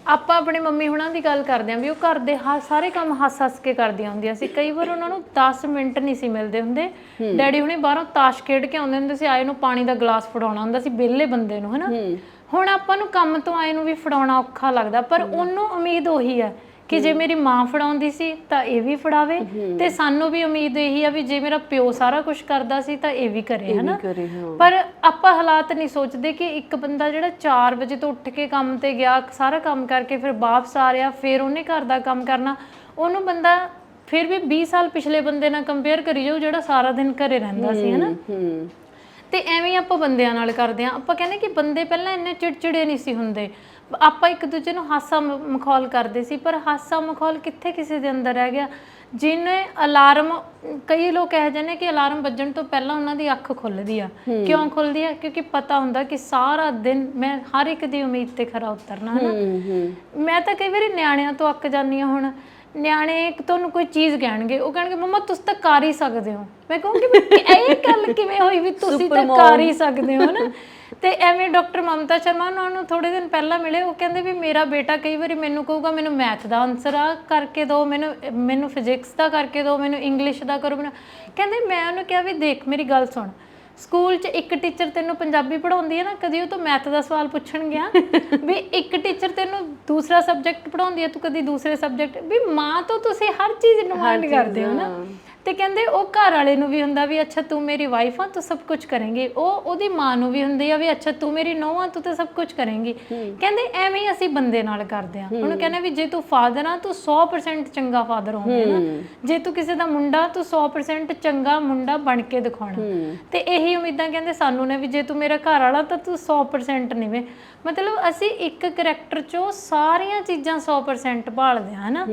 ਆਪਾਂ ਆਪਣੀ ਮੰਮੀ ਹੁਣਾਂ ਦੀ ਗੱਲ ਕਰਦੇ ਆਂ ਵੀ ਉਹ ਘਰ ਦੇ ਸਾਰੇ ਕੰਮ ਹੱਸ ਕੇ ਕਰਦੀਆਂ ਹੁੰਦੀਆਂ ਸੀ। ਕਈ ਵਾਰ ਉਹਨਾਂ ਨੂੰ 10 ਮਿੰਟ ਨਹੀਂ ਸੀ ਮਿਲਦੇ ਹੁੰਦੇ। ਡੈਡੀ ਹੁਣੇ ਬਾਹਰੋਂ ਤਾਸ਼ ਖੇਡ ਕੇ ਆਉਂਦੇ ਹੁੰਦੇ ਸੀ, ਆਏ ਨੂੰ ਪਾਣੀ ਦਾ ਗਲਾਸ ਫੜਾਉਣਾ ਹੁੰਦਾ ਸੀ ਵਿਹਲੇ ਬੰਦੇ ਨੂੰ, ਹਨਾ। ਹੁਣ ਆਪਾਂ ਨੂੰ ਕੰਮ ਤੋਂ ਆਏ ਨੂੰ ਵੀ ਫੜਾਉਣਾ ਔਖਾ ਲੱਗਦਾ, ਪਰ ਉਹਨੂੰ ਉਮੀਦ ਉਹੀ ਹੈ ਕਿ ਜੇ ਮੇਰੀ ਮਾਂ ਫੜਾਉਂਦੀ ਸੀ ਤਾਂ ਇਹ ਵੀ ਫੜਾਵੇ, ਤੇ ਸਾਨੂੰ ਵੀ ਉਮੀਦ ਇਹੀ ਆ ਵੀ ਜੇ ਮੇਰਾ ਪਿਓ ਸਾਰਾ ਕੁਝ ਕਰਦਾ ਸੀ ਤਾਂ ਇਹ ਵੀ ਕਰੇ, ਹਨਾ। ਪਰ ਆਪਾਂ ਹਾਲਾਤ ਨਹੀਂ ਸੋਚਦੇ ਕਿ ਇੱਕ ਬੰਦਾ ਜਿਹੜਾ 4 ਵਜੇ ਤੋਂ ਉੱਠ ਕੇ ਕੰਮ ਤੇ ਗਿਆ, ਸਾਰਾ ਕੰਮ ਕਰਕੇ ਫਿਰ ਵਾਪਸ ਆ ਰਿਹਾ, ਫਿਰ ਉਹਨੇ ਘਰ ਦਾ ਕੰਮ ਕਰਨਾ, ਉਹਨੂੰ ਬੰਦਾ ਫਿਰ ਵੀ 20 ਸਾਲ ਪਿਛਲੇ ਬੰਦੇ ਨਾਲ ਕੰਪੇਅਰ ਕਰੀ ਜਾਓ ਜਿਹੜਾ ਸਾਰਾ ਦਿਨ ਘਰੇ ਰਹਿੰਦਾ ਸੀ, ਹਨਾ। ਤੇ ਐਵੇਂ ਆਪਾਂ ਬੰਦਿਆਂ ਨਾਲ ਕਰਦੇ ਹਾਂ। ਆਪਾਂ ਕਹਿੰਦੇ ਕਿ ਬੰਦੇ ਪਹਿਲਾਂ ਇੰਨੇ ਚਿੜਚਿੜੇ ਨਹੀਂ ਸੀ ਹੁੰਦੇ, ਆਪਾਂ ਇੱਕ ਦੂਜੇ ਨੂੰ ਹਾਸਾ ਮਖੌਲ ਕਰਦੇ ਸੀ, ਪਰ ਹਾਸਾ ਮਖੌਲ ਕਿੱਥੇ ਕਿਸੇ ਦੇ ਅੰਦਰ ਰਹਿ ਗਿਆ। ਜਿਹਨੇ ਅਲਾਰਮ, ਕਈ ਲੋਕ ਇਹੋ ਜਿਹੇ ਨੇ ਕਿ ਅਲਾਰਮ ਵੱਜਣ ਤੋਂ ਪਹਿਲਾਂ ਉਹਨਾਂ ਦੀ ਅੱਖ ਖੁੱਲ੍ਹਦੀ ਆ। ਕਿਉਂ ਖੁੱਲ੍ਹਦੀ ਆ? ਕਿਉਂਕਿ ਪਤਾ ਹੁੰਦਾ ਕਿ ਸਾਰਾ ਦਿਨ ਮੈਂ ਹਰ ਇੱਕ ਦੀ ਉਮੀਦ ਤੇ ਖਰਾ ਉਤਰਨਾ, ਹਨਾ। ਮੈਂ ਤਾਂ ਕਈ ਵਾਰੀ ਨਿਆਣਿਆਂ ਤੋਂ ਅੱਕ ਜਾਂਦੀ ਹਾਂ। ਹੁਣ ਨਿਆਣੇ ਤੁਹਾਨੂੰ ਕੋਈ ਚੀਜ਼ ਕਹਿਣਗੇ, ਉਹ ਕਹਿਣਗੇ ਮੰਮਾ ਤੁਸੀਂ ਤਾਂ ਕਰ ਹੀ ਸਕਦੇ ਹੋ। ਮੈਂ ਕਹੂੰਗੀ ਇਹ ਗੱਲ ਕਿਵੇਂ ਹੋਈ ਵੀ ਤੁਸੀਂ ਤਾਂ ਕਰ ਹੀ ਸਕਦੇ ਹੋ, ਹਨਾ। ਤੇ ਐਵੇਂ ਡਾਕਟਰ ਮਮਤਾ ਸ਼ਰਮਾ ਉਹਨਾਂ ਨੂੰ ਥੋੜੇ ਦਿਨ ਪਹਿਲਾਂ ਮਿਲੇ, ਉਹ ਕਹਿੰਦੇ ਵੀ ਮੇਰਾ ਬੇਟਾ ਕਈ ਵਾਰੀ ਮੈਨੂੰ ਕਹੂਗਾ ਮੈਨੂੰ ਮੈਥ ਦਾ ਆਨਸਰ ਆ ਕਰਕੇ ਦਿਓ, ਮੈਨੂੰ ਫਿਜ਼ਿਕਸ ਦਾ ਕਰਕੇ ਦਿਓ, ਮੈਨੂੰ ਇੰਗਲਿਸ਼ ਦਾ ਕਰੋ। ਕਹਿੰਦੇ ਮੈਂ ਉਹਨੂੰ ਕਿਹਾ ਵੀ ਦੇਖ ਮੇਰੀ ਗੱਲ ਸੁਣ, ਸਕੂਲ 'ਚ ਇੱਕ ਟੀਚਰ ਤੈਨੂੰ ਪੰਜਾਬੀ ਪੜ੍ਹਾਉਂਦੀ ਹੈ ਨਾ, ਕਦੀ ਉਹ ਤੋਂ ਮੈਥ ਦਾ ਸਵਾਲ ਪੁੱਛਣ ਗਿਆ ਵੀ ਇੱਕ ਟੀਚਰ ਤੈਨੂੰ ਦੂਸਰਾ ਸਬਜੈਕਟ ਪੜ੍ਹਾਉਂਦੀ ਹੈ, ਤੂੰ ਕਦੀ ਦੂਸਰੇ ਸਬਜੈਕਟ ਵੀ ਮਾਂ ਤੋਂ ਤੁਸੀਂ ਹਰ ਚੀਜ਼ ਡਿਮਾਂਡ ਕਰਦੇ ਹੋ ਨਾ। ਤੇ ਕਹਿੰਦੇ ਉਹ ਘਰ ਵਾਲੇ ਨੂੰ ਵੀ ਹੁੰਦਾ ਵੀ ਅੱਛਾ ਤੂੰ ਮੇਰੀ ਵਾਈਫ ਆ, ਤੂੰ ਸਭ ਕੁਝ ਕਰੇਂਗੀ। ਉਹਦੀ ਮਾਂ ਨੂੰ ਵੀ ਹੁੰਦੀ ਆ ਵੀ ਅੱਛਾ ਤੂੰ ਮੇਰੀ ਨੂੰਹ ਆ, ਤੂੰ ਤਾਂ ਸਭ ਕੁਝ ਕਰੇਂਗੀ। ਕਹਿੰਦੇ ਐਵੇਂ ਹੀ ਅਸੀਂ ਬੰਦੇ ਨਾਲ ਕਰਦੇ ਹਾਂ। ਉਹਨੂੰ ਕਹਿੰਦੇ ਵੀ ਜੇ ਤੂੰ ਫਾਦਰ ਆ ਤੂੰ 100% ਚੰਗਾ ਫਾਦਰ ਹੋਵੇ ਨਾ, ਜੇ ਤੂੰ ਕਿਸੇ ਦਾ ਮੁੰਡਾ ਤੂੰ 100% ਚੰਗਾ ਮੁੰਡਾ ਬਣ ਕੇ ਦਿਖਾਉਣਾ। ਤੇ ਇਹੀ ਉਮੀਦਾਂ ਕਹਿੰਦੇ ਸਾਨੂੰ ਨੇ ਵੀ ਜੇ ਤੂੰ ਮੇਰਾ ਘਰ ਵਾਲਾ ਤਾਂ ਤੂੰ 100% ਨਿਵੇਂ। ਮਤਲਬ ਅਸੀਂ ਇੱਕ ਕਰੈਕਟਰ 'ਚੋਂ ਸਾਰੀਆਂ ਚੀਜ਼ਾਂ 100% ਭਾਲਦੇ ਹਾਂ, ਹਨਾ।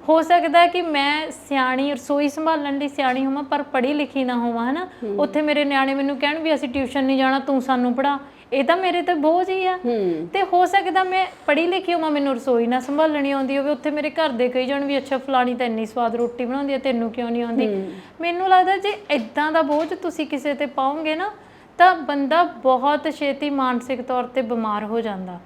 ਹੋ ਸਕਦਾ ਕਿ ਮੈਂ ਸਿਆਣੀ ਰਸੋਈ ਸੰਭਾਲਣ ਦੀ ਸਿਆਣੀ ਹੋਵਾਂ ਪਰ ਪੜ੍ਹੀ ਲਿਖੀ ਨਾ ਹੋਵਾਂ, ਹਨਾ। ਉੱਥੇ ਮੇਰੇ ਨਿਆਣੇ ਮੈਨੂੰ ਕਹਿਣ ਵੀ ਅਸੀਂ ਟਿਊਸ਼ਨ ਨਹੀਂ ਜਾਣਾ, ਤੂੰ ਸਾਨੂੰ ਪੜ੍ਹਾ, ਇਹ ਤਾਂ ਮੇਰੇ ਤੇ ਬੋਝ ਹੀ ਆ। ਤੇ ਹੋ ਸਕਦਾ ਮੈਂ ਪੜ੍ਹੀ ਲਿਖੀ ਹੋਵਾਂ, ਮੈਨੂੰ ਰਸੋਈ ਨਾ ਸੰਭਾਲਣੀ ਆਉਂਦੀ ਹੋਵੇ, ਉੱਥੇ ਮੇਰੇ ਘਰ ਦੇ ਕਹੀ ਜਾਣ ਵੀ ਅੱਛਾ ਫਲਾਣੀ ਤਾਂ ਇੰਨੀ ਸਵਾਦ ਰੋਟੀ ਬਣਾਉਂਦੀ ਹੈ, ਤੈਨੂੰ ਕਿਉਂ ਨਹੀਂ ਆਉਂਦੀ। ਮੈਨੂੰ ਲੱਗਦਾ ਜੇ ਇੱਦਾਂ ਦਾ ਬੋਝ ਤੁਸੀਂ ਕਿਸੇ ਤੇ ਪਾਓਗੇ ਨਾ ਤਾਂ ਬੰਦਾ ਬਹੁਤ ਛੇਤੀ ਮਾਨਸਿਕ ਤੌਰ ਤੇ ਬਿਮਾਰ ਹੋ ਜਾਂਦਾ।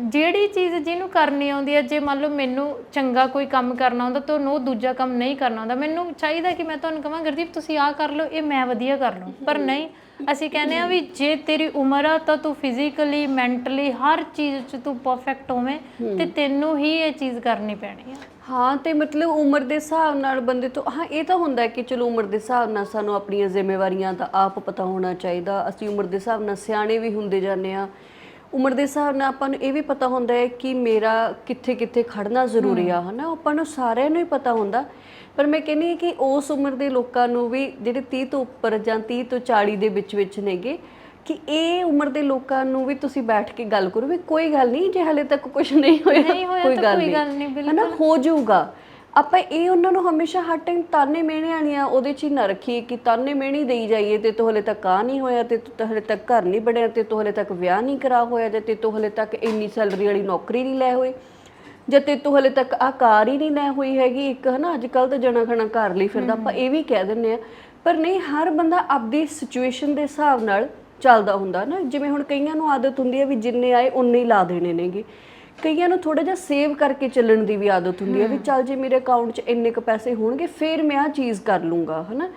ਜਿਹੜੀ ਚੀਜ਼ ਜਿਹਨੂੰ ਕਰਨੀ ਆਉਂਦੀ ਹੈ, ਜੇ ਮੰਨ ਲਓ ਮੈਨੂੰ ਚੰਗਾ ਕੋਈ ਕੰਮ ਕਰਨਾ ਆਉਂਦਾ ਤੁਹਾਨੂੰ ਉਹ ਦੂਜਾ ਕੰਮ ਨਹੀਂ ਕਰਨਾ ਆਉਂਦਾ, ਮੈਨੂੰ ਚਾਹੀਦਾ ਕਿ ਮੈਂ ਤੁਹਾਨੂੰ ਕਹਾਂ ਗੁਰਦੀਪ ਤੁਸੀਂ ਆਹ ਕਰ ਲਓ, ਇਹ ਮੈਂ ਵਧੀਆ ਕਰ ਲਵਾਂ, ਪਰ ਨਹੀਂ, ਅਸੀਂ ਕਹਿੰਦੇ ਆ ਵੀ ਜੇ ਤੇਰੀ ਉਮਰ ਆ ਤਾਂ ਤੂੰ ਫਿਜ਼ੀਕਲੀ ਮੈਂਟਲੀ ਹਰ ਚੀਜ਼ 'ਚ ਤੂੰ ਪਰਫੈਕਟ ਹੋਵੇਂ ਤੇ ਤੈਨੂੰ ਹੀ ਇਹ ਚੀਜ਼ ਕਰਨੀ ਪੈਣੀ ਆ। ਹਾਂ, ਤੇ ਮਤਲਬ ਉਮਰ ਦੇ ਹਿਸਾਬ ਨਾਲ ਬੰਦੇ ਤੋਂ, ਹਾਂ ਇਹ ਤਾਂ ਹੁੰਦਾ ਕਿ ਚਲੋ ਉਮਰ ਦੇ ਹਿਸਾਬ ਨਾਲ ਸਾਨੂੰ ਆਪਣੀਆਂ ਜ਼ਿੰਮੇਵਾਰੀਆਂ ਦਾ ਆਪ ਪਤਾ ਹੋਣਾ ਚਾਹੀਦਾ, ਅਸੀਂ ਉਮਰ ਦੇ ਹਿਸਾਬ ਨਾਲ ਸਿਆਣੇ ਵੀ ਹੁੰਦੇ ਜਾਂਦੇ ਆ, ਉਮਰ ਦੇ ਹਿਸਾਬ ਨਾਲ ਆਪਾਂ ਨੂੰ ਇਹ ਵੀ ਪਤਾ ਹੁੰਦਾ ਹੈ ਕਿ ਮੇਰਾ ਕਿੱਥੇ ਕਿੱਥੇ ਖੜਨਾ ਜ਼ਰੂਰੀ ਆ, ਹੈ ਨਾ, ਆਪਾਂ ਨੂੰ ਸਾਰਿਆਂ ਨੂੰ ਹੀ ਪਤਾ ਹੁੰਦਾ। ਪਰ ਮੈਂ ਕਹਿੰਦੀ ਹਾਂ ਕਿ ਉਸ ਉਮਰ ਦੇ ਲੋਕਾਂ ਨੂੰ ਵੀ ਜਿਹੜੇ 30 ਤੋਂ ਉੱਪਰ ਜਾਂ 30 ਤੋਂ 40 ਦੇ ਵਿੱਚ ਨੇਗੇ, ਕਿ ਇਹ ਉਮਰ ਦੇ ਲੋਕਾਂ ਨੂੰ ਵੀ ਤੁਸੀਂ ਬੈਠ ਕੇ ਗੱਲ ਕਰੋ ਵੀ ਕੋਈ ਗੱਲ ਨਹੀਂ, ਜੇ ਹਾਲੇ ਤੱਕ ਕੁਝ ਨਹੀਂ ਹੋਇਆ ਕੋਈ ਗੱਲ ਨਹੀਂ, ਹੈ ਨਾ, ਹੋ ਜਾਊਗਾ। ਆਪਾਂ ਇਹ ਉਹਨਾਂ ਨੂੰ ਹਮੇਸ਼ਾ ਹਰ ਟਾਈਮ ਤਾਨੇ ਮਿਹਣੇ ਵਾਲੀਆਂ ਉਹਦੇ 'ਚ ਹੀ ਨਾ ਰੱਖੀਏ ਕਿ ਤਾਨੇ ਮਿਹਣੇ ਦੇਈ ਜਾਈਏ ਤੇ ਤੂੰ ਹਲੇ ਤੱਕ ਆ ਨਹੀਂ ਹੋਇਆ, ਤੇ ਤੂੰ ਹਲੇ ਤੱਕ ਘਰ ਨਹੀਂ ਬਣਿਆ, ਤੇ ਤੂੰ ਹਲੇ ਤੱਕ ਵਿਆਹ ਨਹੀਂ ਕਰਾ ਹੋਇਆ, ਤੇ ਤੂੰ ਹਲੇ ਤੱਕ ਇੰਨੀ ਸੈਲਰੀ ਵਾਲੀ ਨੌਕਰੀ ਨਹੀਂ ਲੈ ਹੋਏ, ਜਾਂ ਤੇ ਤੂੰ ਹਲੇ ਤੱਕ ਆਹ ਕਾਰ ਹੀ ਨਹੀਂ ਲੈ ਹੋਈ ਹੈਗੀ। ਇੱਕ ਹੈ ਨਾ ਅੱਜ ਕੱਲ੍ਹ ਤਾਂ ਜਣਾ ਖਣਾ ਘਰ ਲਈ ਫਿਰਦਾ, ਆਪਾਂ ਇਹ ਵੀ ਕਹਿ ਦਿੰਦੇ ਆ, ਪਰ ਨਹੀਂ, ਹਰ ਬੰਦਾ ਆਪਦੀ ਸਿਚੁਏਸ਼ਨ ਦੇ ਹਿਸਾਬ ਨਾਲ ਚੱਲਦਾ ਹੁੰਦਾ ਨਾ। ਜਿਵੇਂ ਹੁਣ ਕਈਆਂ ਨੂੰ ਆਦਤ ਹੁੰਦੀ ਹੈ ਵੀ ਜਿੰਨੇ ਆਏ ਉਨੇ ਹੀ ਲਾ ਦੇਣੇ ਨੇਗੇ, ਕਈਆਂ ਨੂੰ ਥੋੜਾ ਜਿਹਾ ਸੇਵ ਕਰਕੇ ਚੱਲਣ ਦੀ ਵੀ ਆਦਤ ਹੁੰਦੀ ਹੈ ਵੀ ਚੱਲ ਜੇ ਮੇਰੇ ਅਕਾਊਂਟ 'ਚ ਇੰਨੇ ਕੁ ਪੈਸੇ ਹੋਣਗੇ ਫਿਰ ਮੈਂ ਆਹ ਚੀਜ਼ ਕਰ ਲੂੰਗਾ, ਹੈ ਨਾ।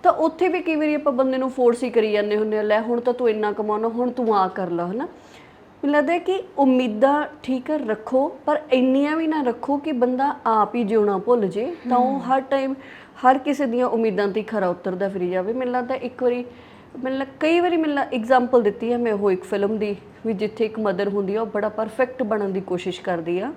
ਤਾਂ ਉੱਥੇ ਵੀ ਕਈ ਵਾਰੀ ਆਪਾਂ ਬੰਦੇ ਨੂੰ ਫੋਰਸ ਹੀ ਕਰੀ ਜਾਂਦੇ ਹੁੰਦੇ ਆ, ਲੈ ਹੁਣ ਤਾਂ ਤੂੰ ਇੰਨਾ ਕਮਾਉਣਾ, ਹੁਣ ਤੂੰ ਆ ਕਰ ਲਾ, ਹੈ ਨਾ। ਮੈਨੂੰ ਲੱਗਦਾ ਕਿ ਉਮੀਦਾਂ ਠੀਕ ਰੱਖੋ, ਪਰ ਇੰਨੀਆਂ ਵੀ ਨਾ ਰੱਖੋ ਕਿ ਬੰਦਾ ਆਪ ਹੀ ਜਿਉਣਾ ਭੁੱਲ ਜੇ, ਤਾਂ ਉਹ ਹਰ ਟਾਈਮ ਹਰ ਕਿਸੇ ਦੀਆਂ ਉਮੀਦਾਂ 'ਤੇ ਖਰਾ ਉਤਰਦਾ ਫਿਰੀ ਜਾਵੇ। ਮੈਨੂੰ ਲੱਗਦਾ ਇੱਕ ਵਾਰੀ, ਕਈ ਵਾਰੀ ਐਗਜ਼ਾਮਪਲ ਦਿੱਤੀ ਹੈ ਮੈਂ ਉਹ ਇੱਕ ਫਿਲਮ ਦੀ, ਵੀ ਜਿੱਥੇ ਇੱਕ ਮਦਰ ਹੁੰਦੀ ਆ, ਉਹ ਬੜਾ ਪਰਫੈਕਟ ਬਣਨ ਦੀ ਕੋਸ਼ਿਸ਼ ਕਰਦੀ ਆ,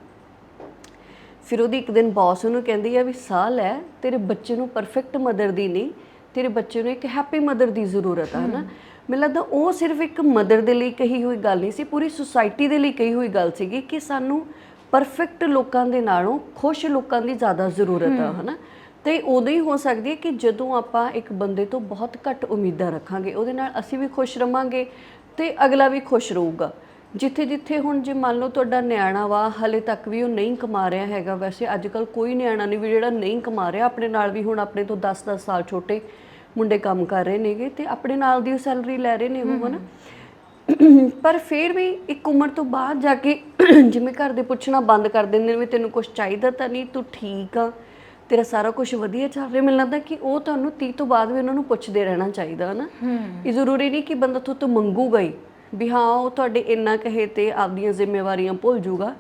ਫਿਰ ਉਹਦੀ ਇੱਕ ਦਿਨ ਬੌਸ ਉਹਨੂੰ ਕਹਿੰਦੀ ਆ ਵੀ ਸਾਹ ਲੈ, ਤੇਰੇ ਬੱਚੇ ਨੂੰ ਪਰਫੈਕਟ ਮਦਰ ਦੀ ਨਹੀਂ, ਤੇਰੇ ਬੱਚੇ ਨੂੰ ਇੱਕ ਹੈਪੀ ਮਦਰ ਦੀ ਜ਼ਰੂਰਤ ਆ, ਹੈ ਨਾ। ਮੈਨੂੰ ਲੱਗਦਾ ਉਹ ਸਿਰਫ ਇੱਕ ਮਦਰ ਦੇ ਲਈ ਕਹੀ ਹੋਈ ਗੱਲ ਨਹੀਂ ਸੀ, ਪੂਰੀ ਸੁਸਾਇਟੀ ਦੇ ਲਈ ਕਹੀ ਹੋਈ ਗੱਲ ਸੀਗੀ ਕਿ ਸਾਨੂੰ ਪਰਫੈਕਟ ਲੋਕਾਂ ਦੇ ਨਾਲੋਂ ਖੁਸ਼ ਲੋਕਾਂ ਦੀ ਜ਼ਿਆਦਾ ਜ਼ਰੂਰਤ ਆ, ਹੈ ਨਾ। ਤੇ ਉਦੋਂ ਹੀ ਹੋ ਸਕਦੀ ਹੈ ਕਿ ਜਦੋਂ ਆਪਾਂ ਇੱਕ ਬੰਦੇ ਤੋਂ ਬਹੁਤ ਘੱਟ ਉਮੀਦਾਂ ਰੱਖਾਂਗੇ, ਉਹਦੇ ਨਾਲ ਅਸੀਂ ਵੀ ਖੁਸ਼ ਰਵਾਂਗੇ ਤੇ ਅਗਲਾ ਵੀ ਖੁਸ਼ ਰਹੂਗਾ। ਜਿੱਥੇ ਜਿੱਥੇ ਹੁਣ ਜੇ ਮੰਨ ਲਓ ਤੁਹਾਡਾ ਨਿਆਣਾ ਵਾ, ਹਲੇ ਤੱਕ ਵੀ ਉਹ ਨਹੀਂ ਕਮਾ ਰਿਹਾ ਹੈਗਾ, ਵੈਸੇ ਅੱਜ ਕੱਲ੍ਹ ਕੋਈ ਨਿਆਣਾ ਨਹੀਂ ਵੀ ਜਿਹੜਾ ਨਹੀਂ ਕਮਾ ਰਿਹਾ, ਆਪਣੇ ਨਾਲ ਵੀ ਹੁਣ ਆਪਣੇ ਤੋਂ 10-10 ਸਾਲ ਛੋਟੇ ਮੁੰਡੇ ਕੰਮ ਕਰ ਰਹੇ ਨੇਗੇ ਤੇ ਆਪਣੇ ਨਾਲ ਦੀ ਸੈਲਰੀ ਲੈ ਰਹੇ ਨੇ ਉਹ, ਹੈ ਨਾ। ਪਰ ਫਿਰ ਵੀ ਇੱਕ ਉਮਰ ਤੋਂ ਬਾਅਦ ਜਾ ਕੇ ਜਿਵੇਂ ਘਰ ਦੇ ਪੁੱਛਣਾ ਬੰਦ ਕਰ ਦਿੰਦੇ ਨੇ ਵੀ ਤੈਨੂੰ ਕੁਝ ਚਾਹੀਦਾ ਤਾਂ ਨਹੀਂ, ਤੂੰ ਠੀਕ ਆ, ਤੇਰਾ ਸਾਰਾ ਕੁਝ ਵਧੀਆ ਚੱਲ ਰਿਹਾ। ਮੈਨੂੰ ਲੱਗਦਾ ਕਿ ਉਹ ਤੁਹਾਨੂੰ 30 ਤੋਂ ਬਾਅਦ ਵੀ ਉਹਨਾਂ ਨੂੰ ਪੁੱਛਦੇ ਰਹਿਣਾ ਚਾਹੀਦਾ, ਹੈ ਨਾ। ਇਹ ਜ਼ਰੂਰੀ ਨਹੀਂ ਕਿ ਬੰਦਾ ਤੋਂ ਮੰਗੂਗਾ ਹੀ ਵੀ ਹਾਂ ਉਹ ਤੁਹਾਡੇ ਇੰਨਾ ਕਹੇ ਤੇ ਆਪਦੀਆਂ ਜ਼ਿੰਮੇਵਾਰੀਆਂ ਭੁੱਲ ਜੂਗਾ।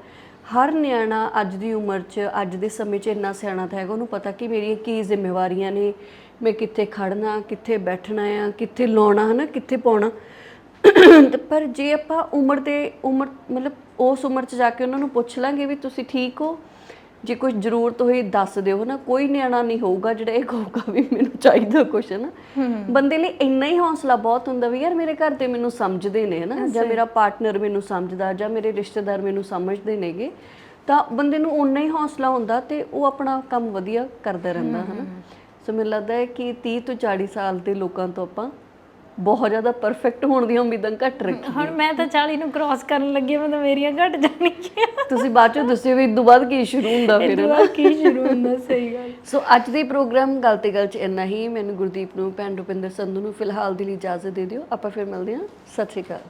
ਹਰ ਨਿਆਣਾ ਅੱਜ ਦੀ ਉਮਰ 'ਚ, ਅੱਜ ਦੇ ਸਮੇਂ 'ਚ ਇੰਨਾ ਸਿਆਣਾ ਤਾਂ ਹੈਗਾ, ਉਹਨੂੰ ਪਤਾ ਕਿ ਮੇਰੀਆਂ ਕੀ ਜ਼ਿੰਮੇਵਾਰੀਆਂ ਨੇ, ਮੈਂ ਕਿੱਥੇ ਖੜਨਾ, ਕਿੱਥੇ ਬੈਠਣਾ ਆ, ਕਿੱਥੇ ਲਾਉਣਾ, ਹੈ ਨਾ, ਕਿੱਥੇ ਪਾਉਣਾ। ਪਰ ਜੇ ਆਪਾਂ ਉਮਰ ਮਤਲਬ ਉਸ ਉਮਰ 'ਚ ਜਾ ਕੇ ਉਹਨਾਂ ਨੂੰ ਪੁੱਛ ਲਾਂਗੇ ਵੀ ਤੁਸੀਂ ਠੀਕ ਹੋ, ਜੇ ਕੁਝ ਜ਼ਰੂਰਤ ਹੋਈ ਦੱਸ ਦਿਓ, ਨਾ, ਕੋਈ ਨਿਆਣਾ ਨਹੀਂ ਹੋਊਗਾ ਜਿਹੜਾ ਇਹ ਕਹੂਗਾ ਵੀ ਮੈਨੂੰ ਚਾਹੀਦਾ ਕੁਛ, ਹੈ ਨਾ। ਬੰਦੇ ਲਈ ਇੰਨਾ ਹੀ ਹੌਸਲਾ ਬਹੁਤ ਹੁੰਦਾ ਵੀ ਯਾਰ ਮੇਰੇ ਘਰ ਦੇ ਮੈਨੂੰ ਸਮਝਦੇ ਨੇ, ਹੈ ਨਾ, ਜਾਂ ਮੇਰਾ ਪਾਰਟਨਰ ਮੈਨੂੰ ਸਮਝਦਾ, ਜਾਂ ਮੇਰੇ ਰਿਸ਼ਤੇਦਾਰ ਮੈਨੂੰ ਸਮਝਦੇ ਨੇਗੇ, ਤਾਂ ਬੰਦੇ ਨੂੰ ਓਨਾ ਹੀ ਹੌਸਲਾ ਹੁੰਦਾ ਤੇ ਉਹ ਆਪਣਾ ਕੰਮ ਵਧੀਆ ਕਰਦਾ ਰਹਿੰਦਾ, ਹੈ ਨਾ। ਸੋ ਮੈਨੂੰ ਲੱਗਦਾ ਹੈ ਕਿ 30 ਤੋਂ 40 ਸਾਲ ਦੇ ਲੋਕਾਂ ਤੋਂ ਆਪਾਂ ਬਹੁਤ ਜ਼ਿਆਦਾ ਪਰਫੈਕਟ ਹੋਣ ਦੀਆਂ ਉਮੀਦਾਂ ਘੱਟ ਰੱਖੀਆਂ। ਹੁਣ ਮੈਂ ਤਾਂ 40 ਨੂੰ ਕ੍ਰਾਸ ਕਰਨ ਲੱਗੀ, ਮੈਂ ਤਾਂ ਮੇਰੀਆਂ ਘੱਟ ਜਾਣਗੀਆਂ। ਤੁਸੀਂ ਬਾਅਦ ਚੋਂ ਦੱਸਿਓ ਵੀ ਇਸ ਤੋਂ ਬਾਅਦ ਕੀ ਸ਼ੁਰੂ ਹੁੰਦਾ ਫਿਰ, ਇਸ ਤੋਂ ਬਾਅਦ ਕੀ ਸ਼ੁਰੂ ਹੁੰਦਾ, ਸਹੀ ਗੱਲ। ਸੋ ਅੱਜ ਦੇ ਪ੍ਰੋਗਰਾਮ ਗੱਲ ਤੇ ਗੱਲ 'ਚ ਇੰਨਾ ਹੀ। ਮੈਨੂੰ ਗੁਰਦੀਪ ਨੂੰ, ਭੈਣ ਰੁਪਿੰਦਰ ਸੰਧੂ ਨੂੰ ਫਿਲਹਾਲ ਦੀ ਲਈ ਇਜਾਜ਼ਤ ਦੇ ਦਿਓ, ਆਪਾਂ ਫਿਰ ਮਿਲਦੇ ਹਾਂ। ਸਤਿ ਸ਼੍ਰੀ ਅਕਾਲ।